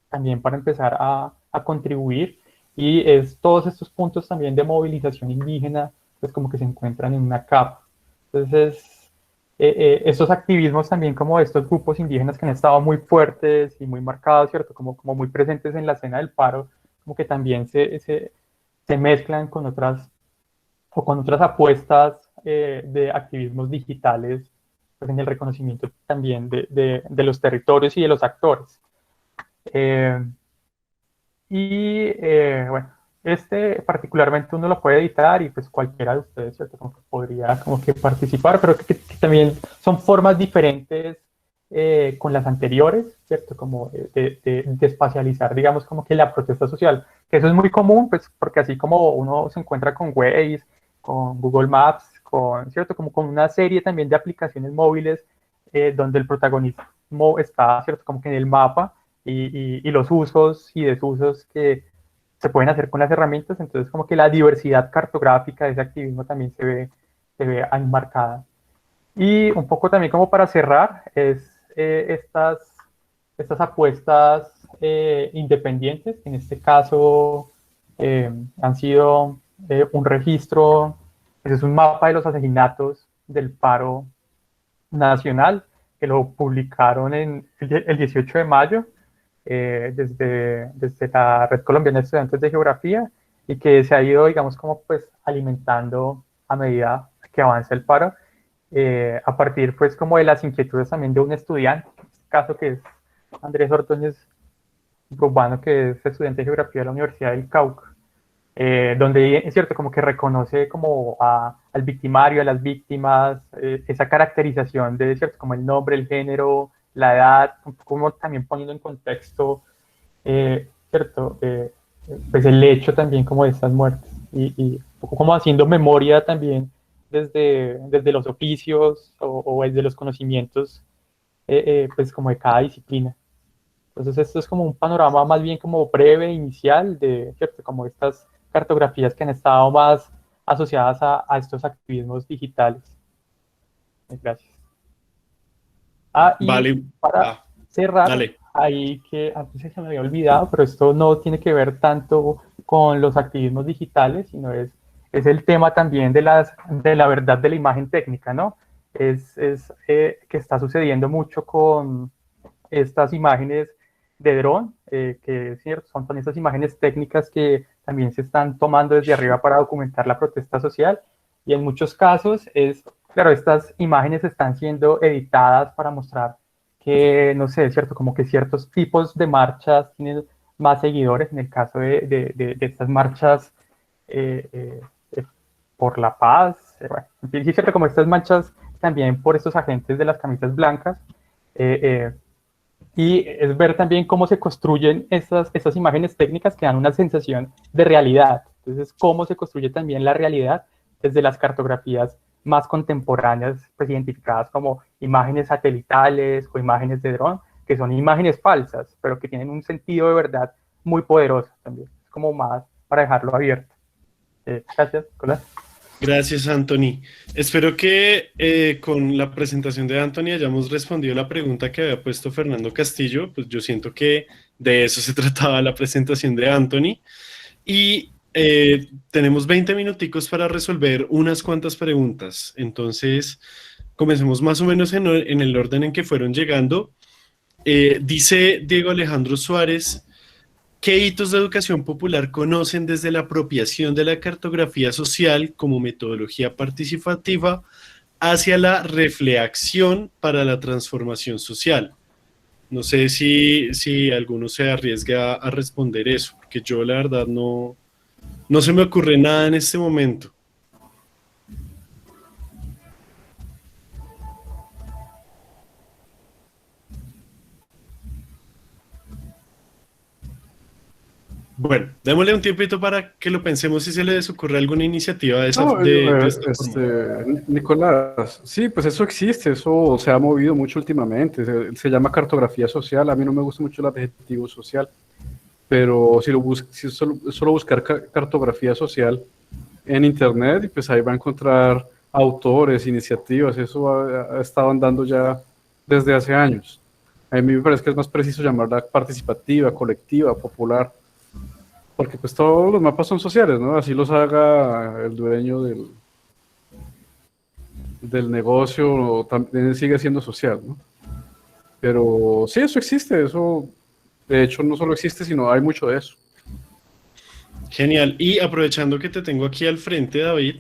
Speaker 6: también para empezar a contribuir, y es todos estos puntos también de movilización indígena, pues como que se encuentran en una capa. Entonces, estos activismos también como estos grupos indígenas que han estado muy fuertes y muy marcados, ¿cierto? Como muy presentes en la escena del paro, como que también se mezclan con otras apuestas de activismos digitales, pues en el reconocimiento también de los territorios y de los actores. Bueno, particularmente uno lo puede editar y pues cualquiera de ustedes, ¿cierto? Como que podría como que participar, pero que también son formas diferentes con las anteriores, ¿cierto? Como de espacializar, digamos, como que la protesta social, que eso es muy común, pues porque así como uno se encuentra con Waze, con Google Maps, ¿cierto? Como con una serie también de aplicaciones móviles donde el protagonismo está, ¿cierto? Como que en el mapa y los usos y desusos que se pueden hacer con las herramientas, entonces como que la diversidad cartográfica de ese activismo también se ve ahí marcada. Y un poco también como para cerrar, es estas apuestas independientes, en este caso han sido un registro, ese es un mapa de los asesinatos del paro nacional, que lo publicaron el 18 de mayo, desde la Red Colombiana de Estudiantes de Geografía, y que se ha ido, digamos, como pues alimentando a medida que avanza el paro, a partir pues como de las inquietudes también de un estudiante, en este caso que es Andrés Ordóñez Urbano, que es estudiante de Geografía de la Universidad del Cauca, donde es cierto, como que reconoce como al victimario, a las víctimas, esa caracterización de, cierto, como el nombre, el género, la edad, como también poniendo en contexto, cierto, pues el hecho también como de estas muertes, y un poco como haciendo memoria también desde los oficios o desde los conocimientos, pues como de cada disciplina. Entonces esto es como un panorama más bien como breve, inicial, de, ¿cierto? Como estas cartografías que han estado más asociadas a estos activismos digitales. Gracias. Y
Speaker 1: Vale.
Speaker 6: para cerrar,
Speaker 1: Dale.
Speaker 6: ahí que antes se me había olvidado, pero esto no tiene que ver tanto con los activismos digitales, sino es el tema también de la verdad de la imagen técnica, ¿no? Que está sucediendo mucho con estas imágenes de dron, que es cierto, son estas imágenes técnicas que también se están tomando desde arriba para documentar la protesta social, y en muchos casos claro, estas imágenes están siendo editadas para mostrar que, no sé, cierto, como que ciertos tipos de marchas tienen más seguidores, en el caso de estas marchas por la paz, bueno, sí, cierto, como estas marchas también por estos agentes de las camisas blancas, y es ver también cómo se construyen estas imágenes técnicas que dan una sensación de realidad. Entonces, cómo se construye también la realidad desde las cartografías más contemporáneas, pues identificadas como imágenes satelitales o imágenes de dron, que son imágenes falsas, pero que tienen un sentido de verdad muy poderoso también. Es como más para dejarlo abierto. Gracias, Nicolás.
Speaker 1: Gracias, Anthony. Espero que con la presentación de Anthony hayamos respondido la pregunta que había puesto Fernando Castillo. Pues yo siento que de eso se trataba la presentación de Anthony. Y tenemos 20 minuticos para resolver unas cuantas preguntas. Entonces, comencemos más o menos en el orden en que fueron llegando. Dice Diego Alejandro Suárez: ¿qué hitos de educación popular conocen desde la apropiación de la cartografía social como metodología participativa hacia la reflexión para la transformación social? No sé si alguno se arriesga a responder eso, porque yo la verdad no se me ocurre nada en este momento. Bueno, démosle un tiempito para que lo pensemos si se les ocurre alguna iniciativa de esta forma.
Speaker 4: Nicolás, sí, pues eso existe, eso se ha movido mucho últimamente, se llama cartografía social. A mí no me gusta mucho el adjetivo social, pero si solo buscar cartografía social en internet, pues ahí va a encontrar autores, iniciativas. Eso ha estado andando ya desde hace años. A mí me parece que es más preciso llamarla participativa, colectiva, popular, porque pues todos los mapas son sociales, ¿no? Así los haga el dueño del negocio, también sigue siendo social, ¿no? Pero sí, eso existe, eso de hecho no solo existe, sino hay mucho de eso.
Speaker 1: Genial. Y aprovechando que te tengo aquí al frente, David,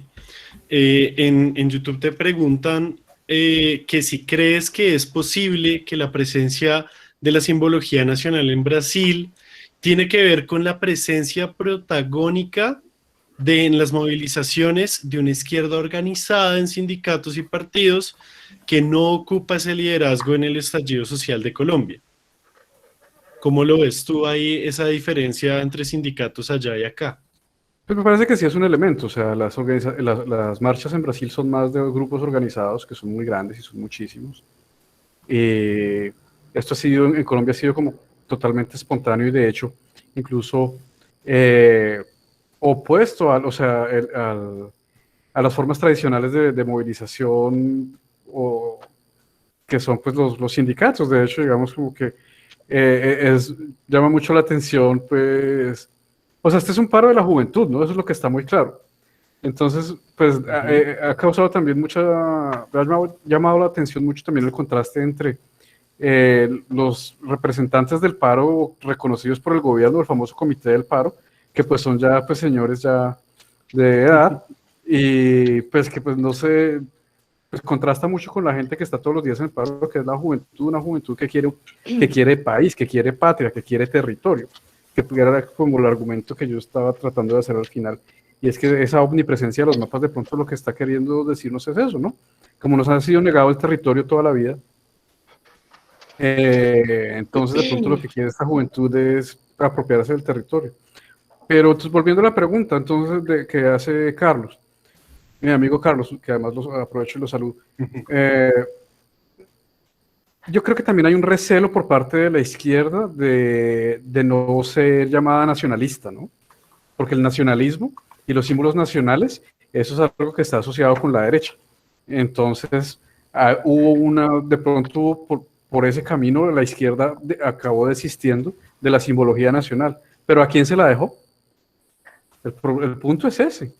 Speaker 1: en YouTube te preguntan que si crees que es posible que la presencia de la simbología nacional en Brasil tiene que ver con la presencia protagónica en las movilizaciones de una izquierda organizada en sindicatos y partidos que no ocupa ese liderazgo en el estallido social de Colombia. ¿Cómo lo ves tú ahí, esa diferencia entre sindicatos allá y acá?
Speaker 4: Pues me parece que sí es un elemento, o sea, las marchas en Brasil son más de grupos organizados que son muy grandes y son muchísimos. Esto ha sido, en Colombia ha sido como totalmente espontáneo y de hecho, incluso opuesto o sea, a las formas tradicionales de movilización que son pues los sindicatos. De hecho, digamos como que llama mucho la atención, pues, o sea, este es un paro de la juventud, ¿no? Eso es lo que está muy claro. Entonces, pues, ha causado también ha llamado la atención mucho también el contraste entre los representantes del paro reconocidos por el gobierno, el famoso comité del paro, que pues son ya pues señores ya de edad, y pues que pues no sé, pues contrasta mucho con la gente que está todos los días en el paro, que es la juventud, una juventud que quiere país, que quiere patria, que quiere territorio, que era como el argumento que yo estaba tratando de hacer al final, y es que esa omnipresencia de los mapas de pronto lo que está queriendo decirnos es eso, ¿no? Como nos ha sido negado el territorio toda la vida, entonces de pronto lo que quiere esta juventud es apropiarse del territorio. Pero entonces, volviendo a la pregunta entonces que hace Carlos, mi amigo Carlos, que además lo aprovecho y lo saludo. Yo creo que también hay un recelo por parte de la izquierda de no ser llamada nacionalista, ¿no? Porque el nacionalismo y los símbolos nacionales, eso es algo que está asociado con la derecha. Entonces, hubo de pronto, por ese camino, la izquierda acabó desistiendo de la simbología nacional. ¿Pero a quién se la dejó? El punto es ese.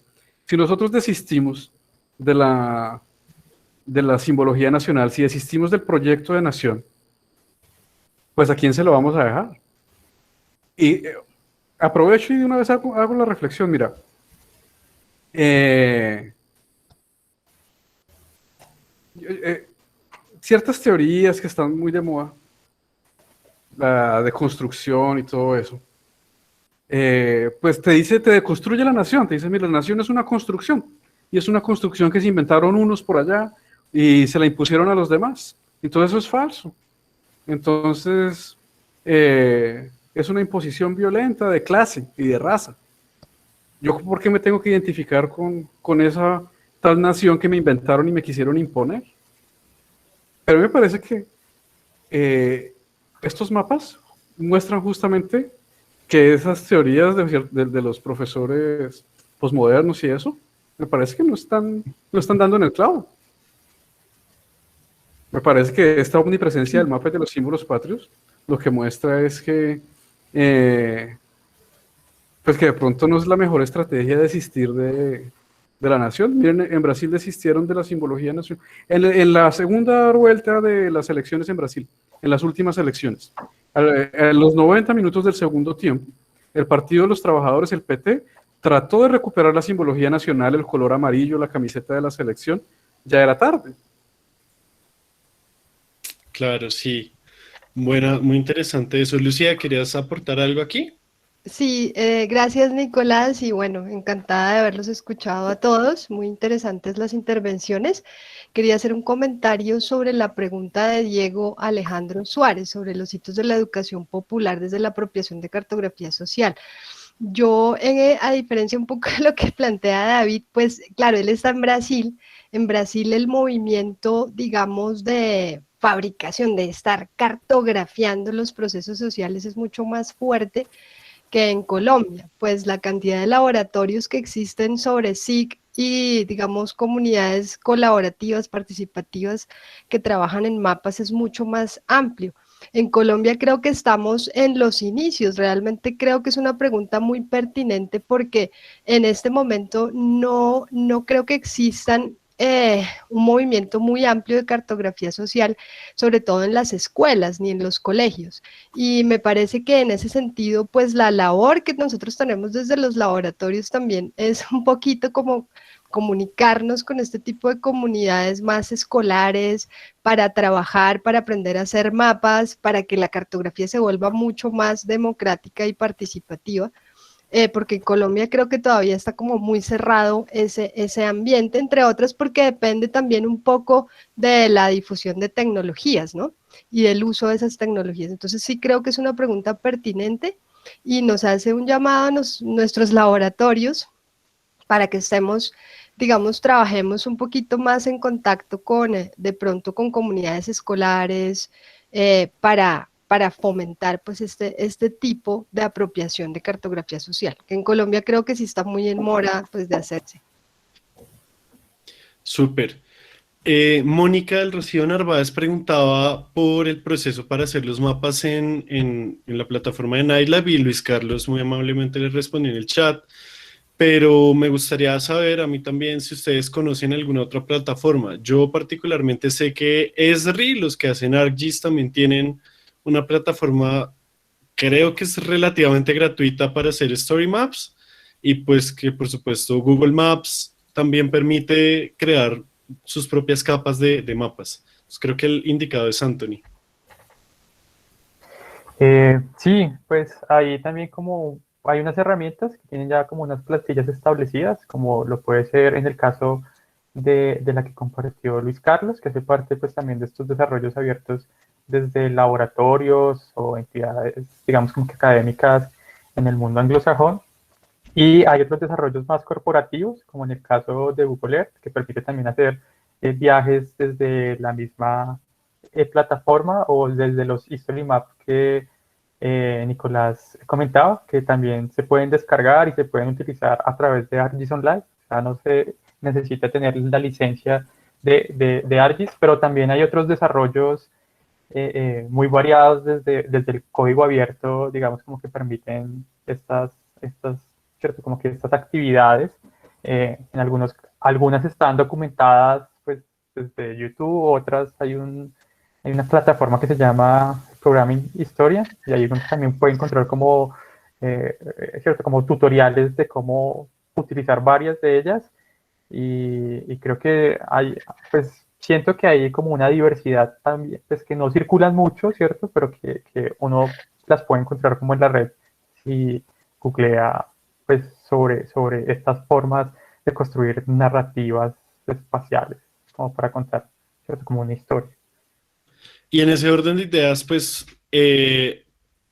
Speaker 4: Si nosotros desistimos de la simbología nacional, si desistimos del proyecto de nación, pues ¿a quién se lo vamos a dejar? Y aprovecho y de una vez hago la reflexión, mira, ciertas teorías que están muy de moda, la deconstrucción y todo eso, pues te deconstruye la nación, te dice, mira, la nación es una construcción, y es una construcción que se inventaron unos por allá y se la impusieron a los demás. Entonces eso es falso. Entonces es una imposición violenta de clase y de raza. ¿Yo por qué me tengo que identificar con esa tal nación que me inventaron y me quisieron imponer? Pero me parece que estos mapas muestran justamente que esas teorías de los profesores posmodernos y eso, me parece que no están dando en el clavo. Me parece que esta omnipresencia del mapa y de los símbolos patrios lo que muestra es que pues que de pronto no es la mejor estrategia desistir de la nación. Miren, en Brasil desistieron de la simbología nacional. En la segunda vuelta de las elecciones en Brasil, en las últimas elecciones, a los 90 minutos del segundo tiempo, el Partido de los Trabajadores, el PT, trató de recuperar la simbología nacional, el color amarillo, la camiseta de la selección, ya era tarde.
Speaker 1: Claro, sí. Bueno, muy interesante eso. Lucía, ¿querías aportar algo aquí?
Speaker 2: Sí, gracias Nicolás y bueno, encantada de haberlos escuchado a todos, muy interesantes las intervenciones. Quería hacer un comentario sobre la pregunta de Diego Alejandro Suárez sobre los hitos de la educación popular desde la apropiación de cartografía social. Yo, a diferencia un poco de lo que plantea David, pues claro, él está en Brasil el movimiento, digamos, de fabricación, de estar cartografiando los procesos sociales es mucho más fuerte que en Colombia, pues la cantidad de laboratorios que existen sobre SIC y, digamos, comunidades colaborativas, participativas que trabajan en mapas es mucho más amplio. En Colombia creo que estamos en los inicios, realmente creo que es una pregunta muy pertinente porque en este momento no creo que existan un movimiento muy amplio de cartografía social, sobre todo en las escuelas ni en los colegios. Y me parece que en ese sentido, pues la labor que nosotros tenemos desde los laboratorios también es un poquito como comunicarnos con este tipo de comunidades más escolares, para trabajar, para aprender a hacer mapas, para que la cartografía se vuelva mucho más democrática y participativa. Porque en Colombia creo que todavía está como muy cerrado ese ambiente, entre otras porque depende también un poco de la difusión de tecnologías, ¿no? Y del uso de esas tecnologías. Entonces sí creo que es una pregunta pertinente y nos hace un llamado a nuestros laboratorios para que estemos, digamos, trabajemos un poquito más en contacto con, de pronto con comunidades escolares, para fomentar pues este tipo de apropiación de cartografía social, que en Colombia creo que sí está muy en mora pues de hacerse.
Speaker 1: Súper. Mónica del Rocío Narváez preguntaba por el proceso para hacer los mapas en la plataforma de NiGHTlab y Luis Carlos muy amablemente le respondió en el chat, pero me gustaría saber a mí también si ustedes conocen alguna otra plataforma. Yo particularmente sé que Esri, los que hacen ArcGIS, también tienen una plataforma, creo que es relativamente gratuita para hacer story maps y pues que por supuesto Google Maps también permite crear sus propias capas de mapas. Pues creo que el indicado es Anthony.
Speaker 6: Sí, pues ahí también como hay unas herramientas que tienen ya como unas plantillas establecidas, como lo puede ser en el caso de la que compartió Luis Carlos, que hace parte pues también de estos desarrollos abiertos desde laboratorios o entidades, digamos como que académicas en el mundo anglosajón. Y hay otros desarrollos más corporativos, como en el caso de Google Earth, que permite también hacer viajes desde la misma plataforma o desde los History Maps que Nicolás comentaba, que también se pueden descargar y se pueden utilizar a través de ArcGIS Online. O sea, no se necesita tener la licencia de ArcGIS, pero también hay otros desarrollos muy variados desde el código abierto, digamos, como que permiten ¿cierto? Como que estas actividades, algunas están documentadas pues, desde YouTube, otras hay una plataforma que se llama Programming Historia, y ahí uno también puede encontrar como, ¿cierto? Como tutoriales de cómo utilizar varias de ellas, y creo que pues siento que hay como una diversidad también, pues que no circulan mucho, ¿cierto? Pero que uno las puede encontrar como en la red si googlea pues sobre estas formas de construir narrativas espaciales, como para contar, ¿cierto? Como una historia.
Speaker 1: Y en ese orden de ideas, pues,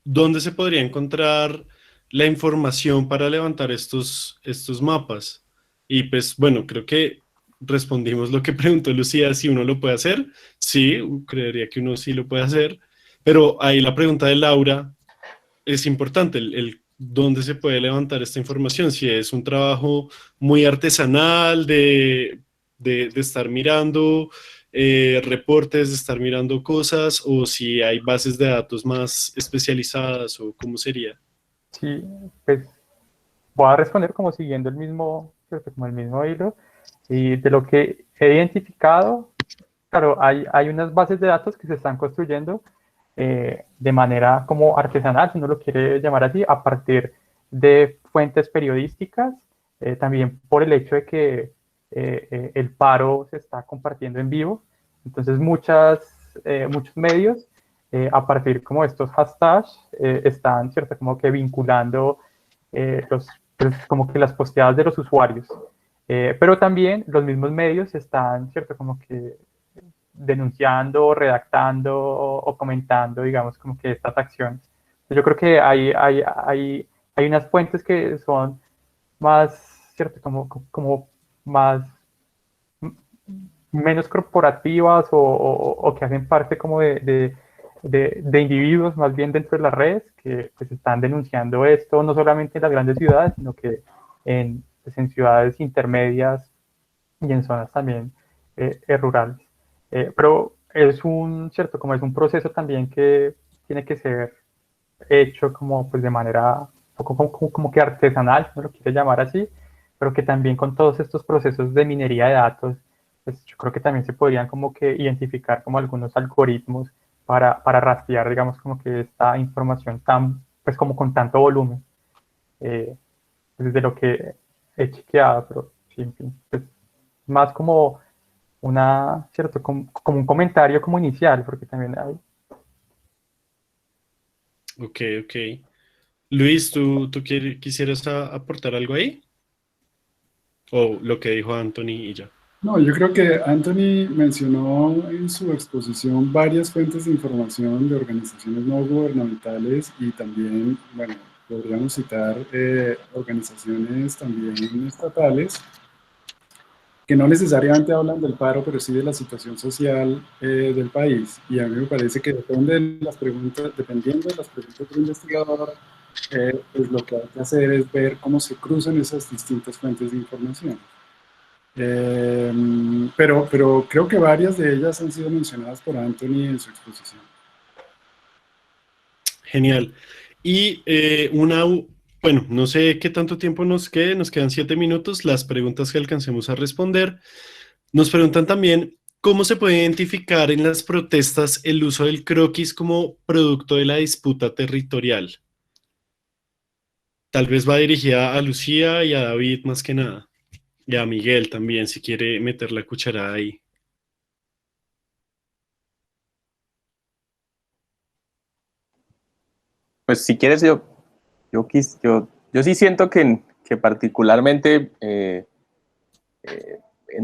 Speaker 1: ¿dónde se podría encontrar la información para levantar estos mapas? Y pues, bueno, creo que respondimos lo que preguntó Lucía, si uno lo puede hacer. Sí, creería que uno sí lo puede hacer. Pero ahí la pregunta de Laura es importante, el dónde se puede levantar esta información, si es un trabajo muy artesanal de estar mirando reportes, de estar mirando cosas, o si hay bases de datos más especializadas, o cómo sería.
Speaker 6: Sí, pues voy a responder como siguiendo ¿cierto? Como el mismo hilo, y de lo que he identificado, claro, hay unas bases de datos que se están construyendo de manera como artesanal, si uno lo quiere llamar así, a partir de fuentes periodísticas, también por el hecho de que el paro se está compartiendo en vivo, entonces muchos medios, a partir como de estos hashtags, están, ¿cierto? Como que vinculando pues, como que las posteadas de los usuarios. Pero también los mismos medios están, ¿cierto? Como que denunciando, redactando o comentando, digamos, como que estas acciones. Yo creo que hay unas fuentes que son más, ¿cierto? Como más, menos corporativas o que hacen parte como de individuos más bien dentro de las redes que pues, están denunciando esto, no solamente en las grandes ciudades, sino que pues, en ciudades intermedias y en zonas también rurales. Pero ¿cierto? Como es un proceso también que tiene que ser hecho como pues de manera como que artesanal, no lo quiere llamar así, pero que también con todos estos procesos de minería de datos, pues yo creo que también se podrían como que identificar como algunos algoritmos para rastrear, digamos, como que esta información pues como con tanto volumen, desde lo que he chequeado, pero sí, en fin, pues, más como ¿cierto? Como un comentario como inicial, porque también hay.
Speaker 1: Ok, ok. Luis, ¿tú quisieras aportar algo ahí? O lo que dijo Anthony y ya.
Speaker 5: No, yo creo que Anthony mencionó en su exposición varias fuentes de información de organizaciones no gubernamentales y también, bueno, podríamos citar organizaciones también estatales que no necesariamente hablan del paro, pero sí de la situación social del país. Y a mí me parece que depende de las preguntas, dependiendo de las preguntas del investigador, pues lo que hay que hacer es ver cómo se cruzan esas distintas fuentes de información. Pero creo que varias de ellas han sido mencionadas por Anthony en su exposición.
Speaker 1: Genial. Y bueno, no sé qué tanto tiempo nos quede, nos quedan 7 minutos, las preguntas que alcancemos a responder. Nos preguntan también cómo se puede identificar en las protestas el uso del croquis como producto de la disputa territorial. Tal vez va dirigida a Lucía y a David más que nada, y a Miguel también, si quiere meter la cucharada ahí.
Speaker 3: Pues si quieres, yo sí siento que particularmente en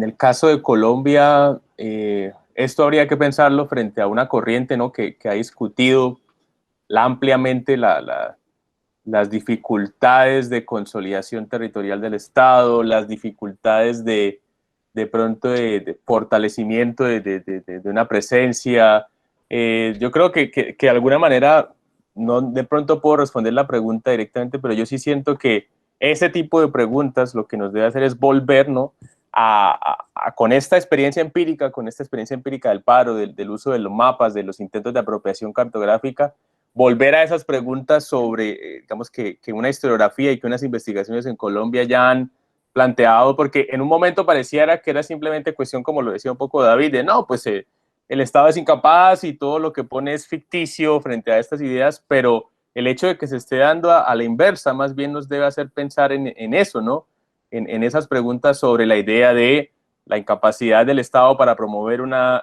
Speaker 3: el caso de Colombia, esto habría que pensarlo frente a una corriente, ¿no? que ha discutido ampliamente las dificultades de consolidación territorial del Estado, las dificultades de pronto de fortalecimiento de una presencia. Yo creo que de alguna manera, no de pronto puedo responder la pregunta directamente, pero yo sí siento que ese tipo de preguntas lo que nos debe hacer es volver, ¿no? Con esta experiencia empírica, del paro, del uso de los mapas, de los intentos de apropiación cartográfica, volver a esas preguntas sobre, digamos, que una historiografía y que unas investigaciones en Colombia ya han planteado, porque en un momento pareciera que era simplemente cuestión, como lo decía un poco David, de no, pues el Estado es incapaz y todo lo que pone es ficticio frente a estas ideas, pero el hecho de que se esté dando a la inversa más bien nos debe hacer pensar en eso, ¿no? En esas preguntas sobre la idea de la incapacidad del Estado para promover una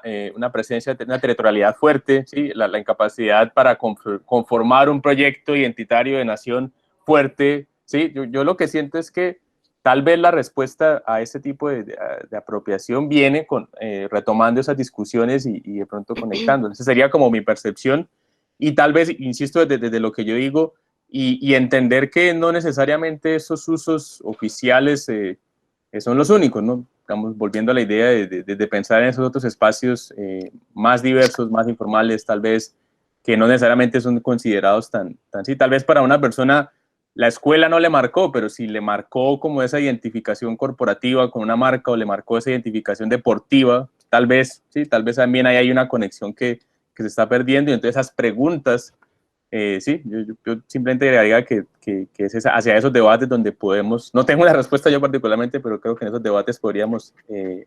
Speaker 3: presencia, una territorialidad fuerte, ¿sí? La incapacidad para conformar un proyecto identitario de nación fuerte. ¿Sí? Yo lo que siento es que tal vez la respuesta a ese tipo de apropiación viene retomando esas discusiones y de pronto conectando. Esa sería como mi percepción y tal vez, insisto, desde lo que yo digo, y entender que no necesariamente esos usos oficiales son los únicos, ¿no? Estamos volviendo a la idea de pensar en esos otros espacios más diversos, más informales, tal vez, que no necesariamente son considerados sí, tal vez para una persona la escuela no le marcó, pero si le marcó como esa identificación corporativa con una marca o le marcó esa identificación deportiva, tal vez, sí, tal vez también ahí hay una conexión que se está perdiendo y entonces esas preguntas, sí, yo simplemente agregaría que es hacia esos debates donde podemos, no tengo una respuesta yo particularmente, pero creo que en esos debates podríamos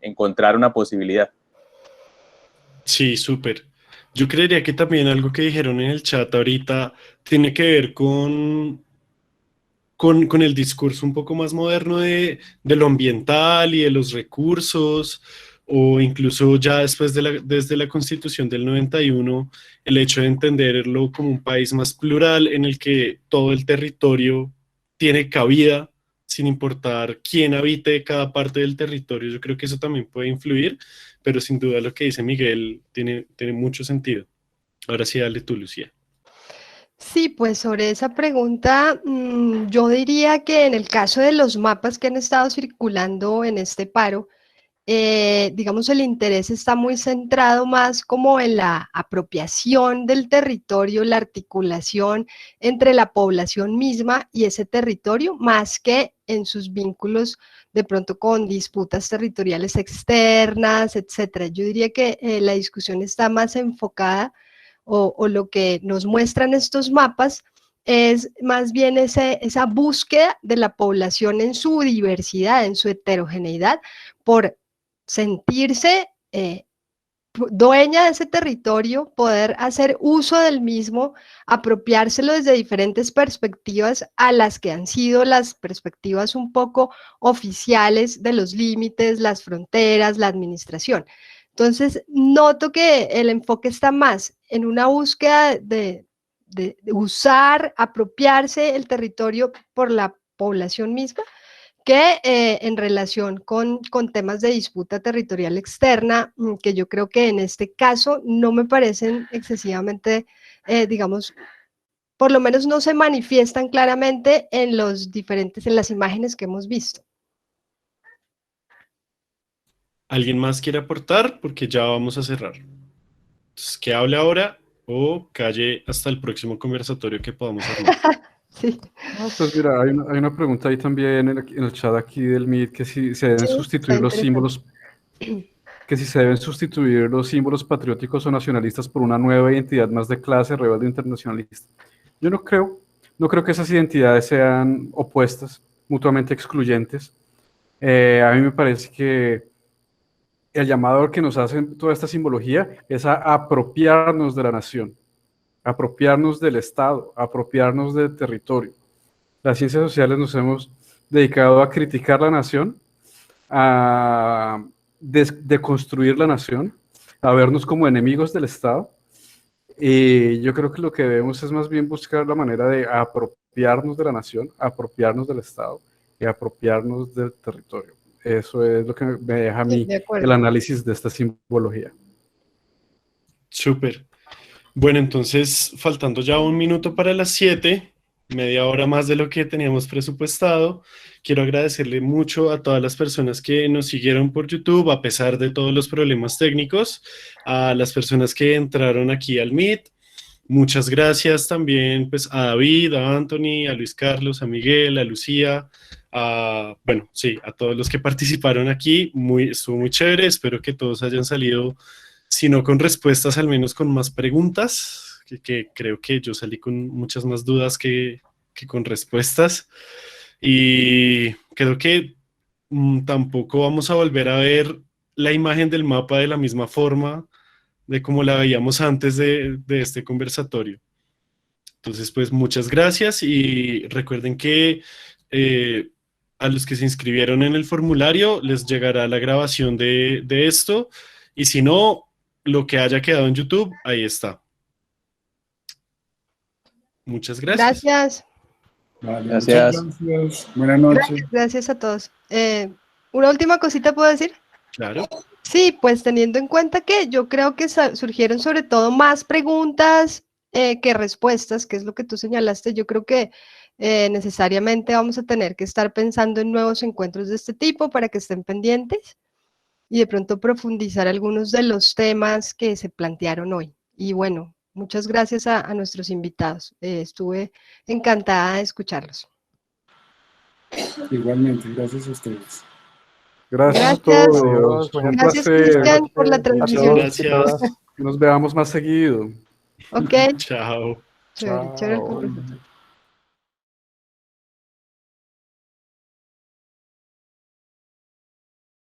Speaker 3: encontrar una posibilidad.
Speaker 1: Sí, súper. Yo creería que también algo que dijeron en el chat ahorita tiene que ver con el discurso un poco más moderno de lo ambiental y de los recursos, o incluso ya después desde la Constitución del 91, el hecho de entenderlo como un país más plural en el que todo el territorio tiene cabida, sin importar quién habite cada parte del territorio. Yo creo que eso también puede influir, pero sin duda lo que dice Miguel tiene mucho sentido. Ahora sí, dale tú, Lucía.
Speaker 2: Sí, pues sobre esa pregunta, yo diría que en el caso de los mapas que han estado circulando en este paro, digamos, el interés está muy centrado más como en la apropiación del territorio, la articulación entre la población misma y ese territorio, más que en sus vínculos de pronto con disputas territoriales externas, etcétera. Yo diría que la discusión está más enfocada o lo que nos muestran estos mapas es más bien esa búsqueda de la población en su diversidad, en su heterogeneidad, por sentirse dueña de ese territorio, poder hacer uso del mismo, apropiárselo desde diferentes perspectivas a las que han sido las perspectivas un poco oficiales de los límites, las fronteras, la administración. Entonces, noto que el enfoque está más en una búsqueda de usar, apropiarse el territorio por la población misma, que en relación con temas de disputa territorial externa, que yo creo que en este caso no me parecen excesivamente, digamos, por lo menos no se manifiestan claramente en en las imágenes que hemos visto.
Speaker 1: ¿Alguien más quiere aportar? Porque ya vamos a cerrar. Entonces, que hable ahora o calle hasta el próximo conversatorio que podamos armar.
Speaker 2: Sí.
Speaker 4: No, pues mira, hay una pregunta ahí también en el chat aquí del Meet, que si se deben
Speaker 2: Sí,
Speaker 4: sustituir
Speaker 2: está
Speaker 4: los símbolos, que si se deben sustituir los símbolos patrióticos o nacionalistas por una nueva identidad más de clase, rebelde internacionalista. Yo no creo que esas identidades sean opuestas, mutuamente excluyentes. A mí me parece que el llamado que nos hace toda esta simbología es a apropiarnos de la nación, apropiarnos del Estado, apropiarnos del territorio. Las ciencias sociales nos hemos dedicado a criticar la nación, a deconstruir la nación, a vernos como enemigos del Estado. Y yo creo que lo que debemos es más bien buscar la manera de apropiarnos de la nación, apropiarnos del Estado y apropiarnos del territorio. Eso es lo que me deja a mí el análisis de esta simbología.
Speaker 1: Súper. Bueno, entonces, faltando ya 1 minuto para las 7, media hora más de lo que teníamos presupuestado, quiero agradecerle mucho a todas las personas que nos siguieron por YouTube, a pesar de todos los problemas técnicos, a las personas que entraron aquí al Meet. Muchas gracias también pues, a David, a Anthony, a Luis Carlos, a Miguel, a Lucía, a todos los que participaron aquí. Estuvo muy chévere, espero que todos hayan salido, si no con respuestas, al menos con más preguntas, que creo que yo salí con muchas más dudas que con respuestas. Y creo que tampoco vamos a volver a ver la imagen del mapa de la misma forma de como la veíamos antes de este conversatorio. Entonces, pues muchas gracias y recuerden que a los que se inscribieron en el formulario les llegará la grabación de esto y si no, lo que haya quedado en YouTube, ahí está. Muchas gracias.
Speaker 2: Gracias.
Speaker 5: Vale,
Speaker 3: Gracias.
Speaker 5: muchas gracias. Buenas noches.
Speaker 2: Gracias a todos. Una última cosita puedo decir.
Speaker 1: Claro.
Speaker 2: Sí, pues teniendo en cuenta que yo creo que surgieron sobre todo más preguntas que respuestas, que es lo que tú señalaste, yo creo que necesariamente vamos a tener que estar pensando en nuevos encuentros de este tipo para que estén pendientes y de pronto profundizar algunos de los temas que se plantearon hoy. Y bueno, muchas gracias a nuestros invitados. Estuve encantada de escucharlos.
Speaker 5: Igualmente, gracias a ustedes.
Speaker 4: Gracias a
Speaker 2: Gracias.
Speaker 4: todos. Fue un
Speaker 2: Gracias,
Speaker 4: placer.
Speaker 2: Cristian, por la transmisión.
Speaker 1: Gracias.
Speaker 4: Nos veamos más seguido.
Speaker 2: Ok.
Speaker 1: Chao.
Speaker 2: Chévere, chévere el
Speaker 4: Chao.
Speaker 2: compromiso.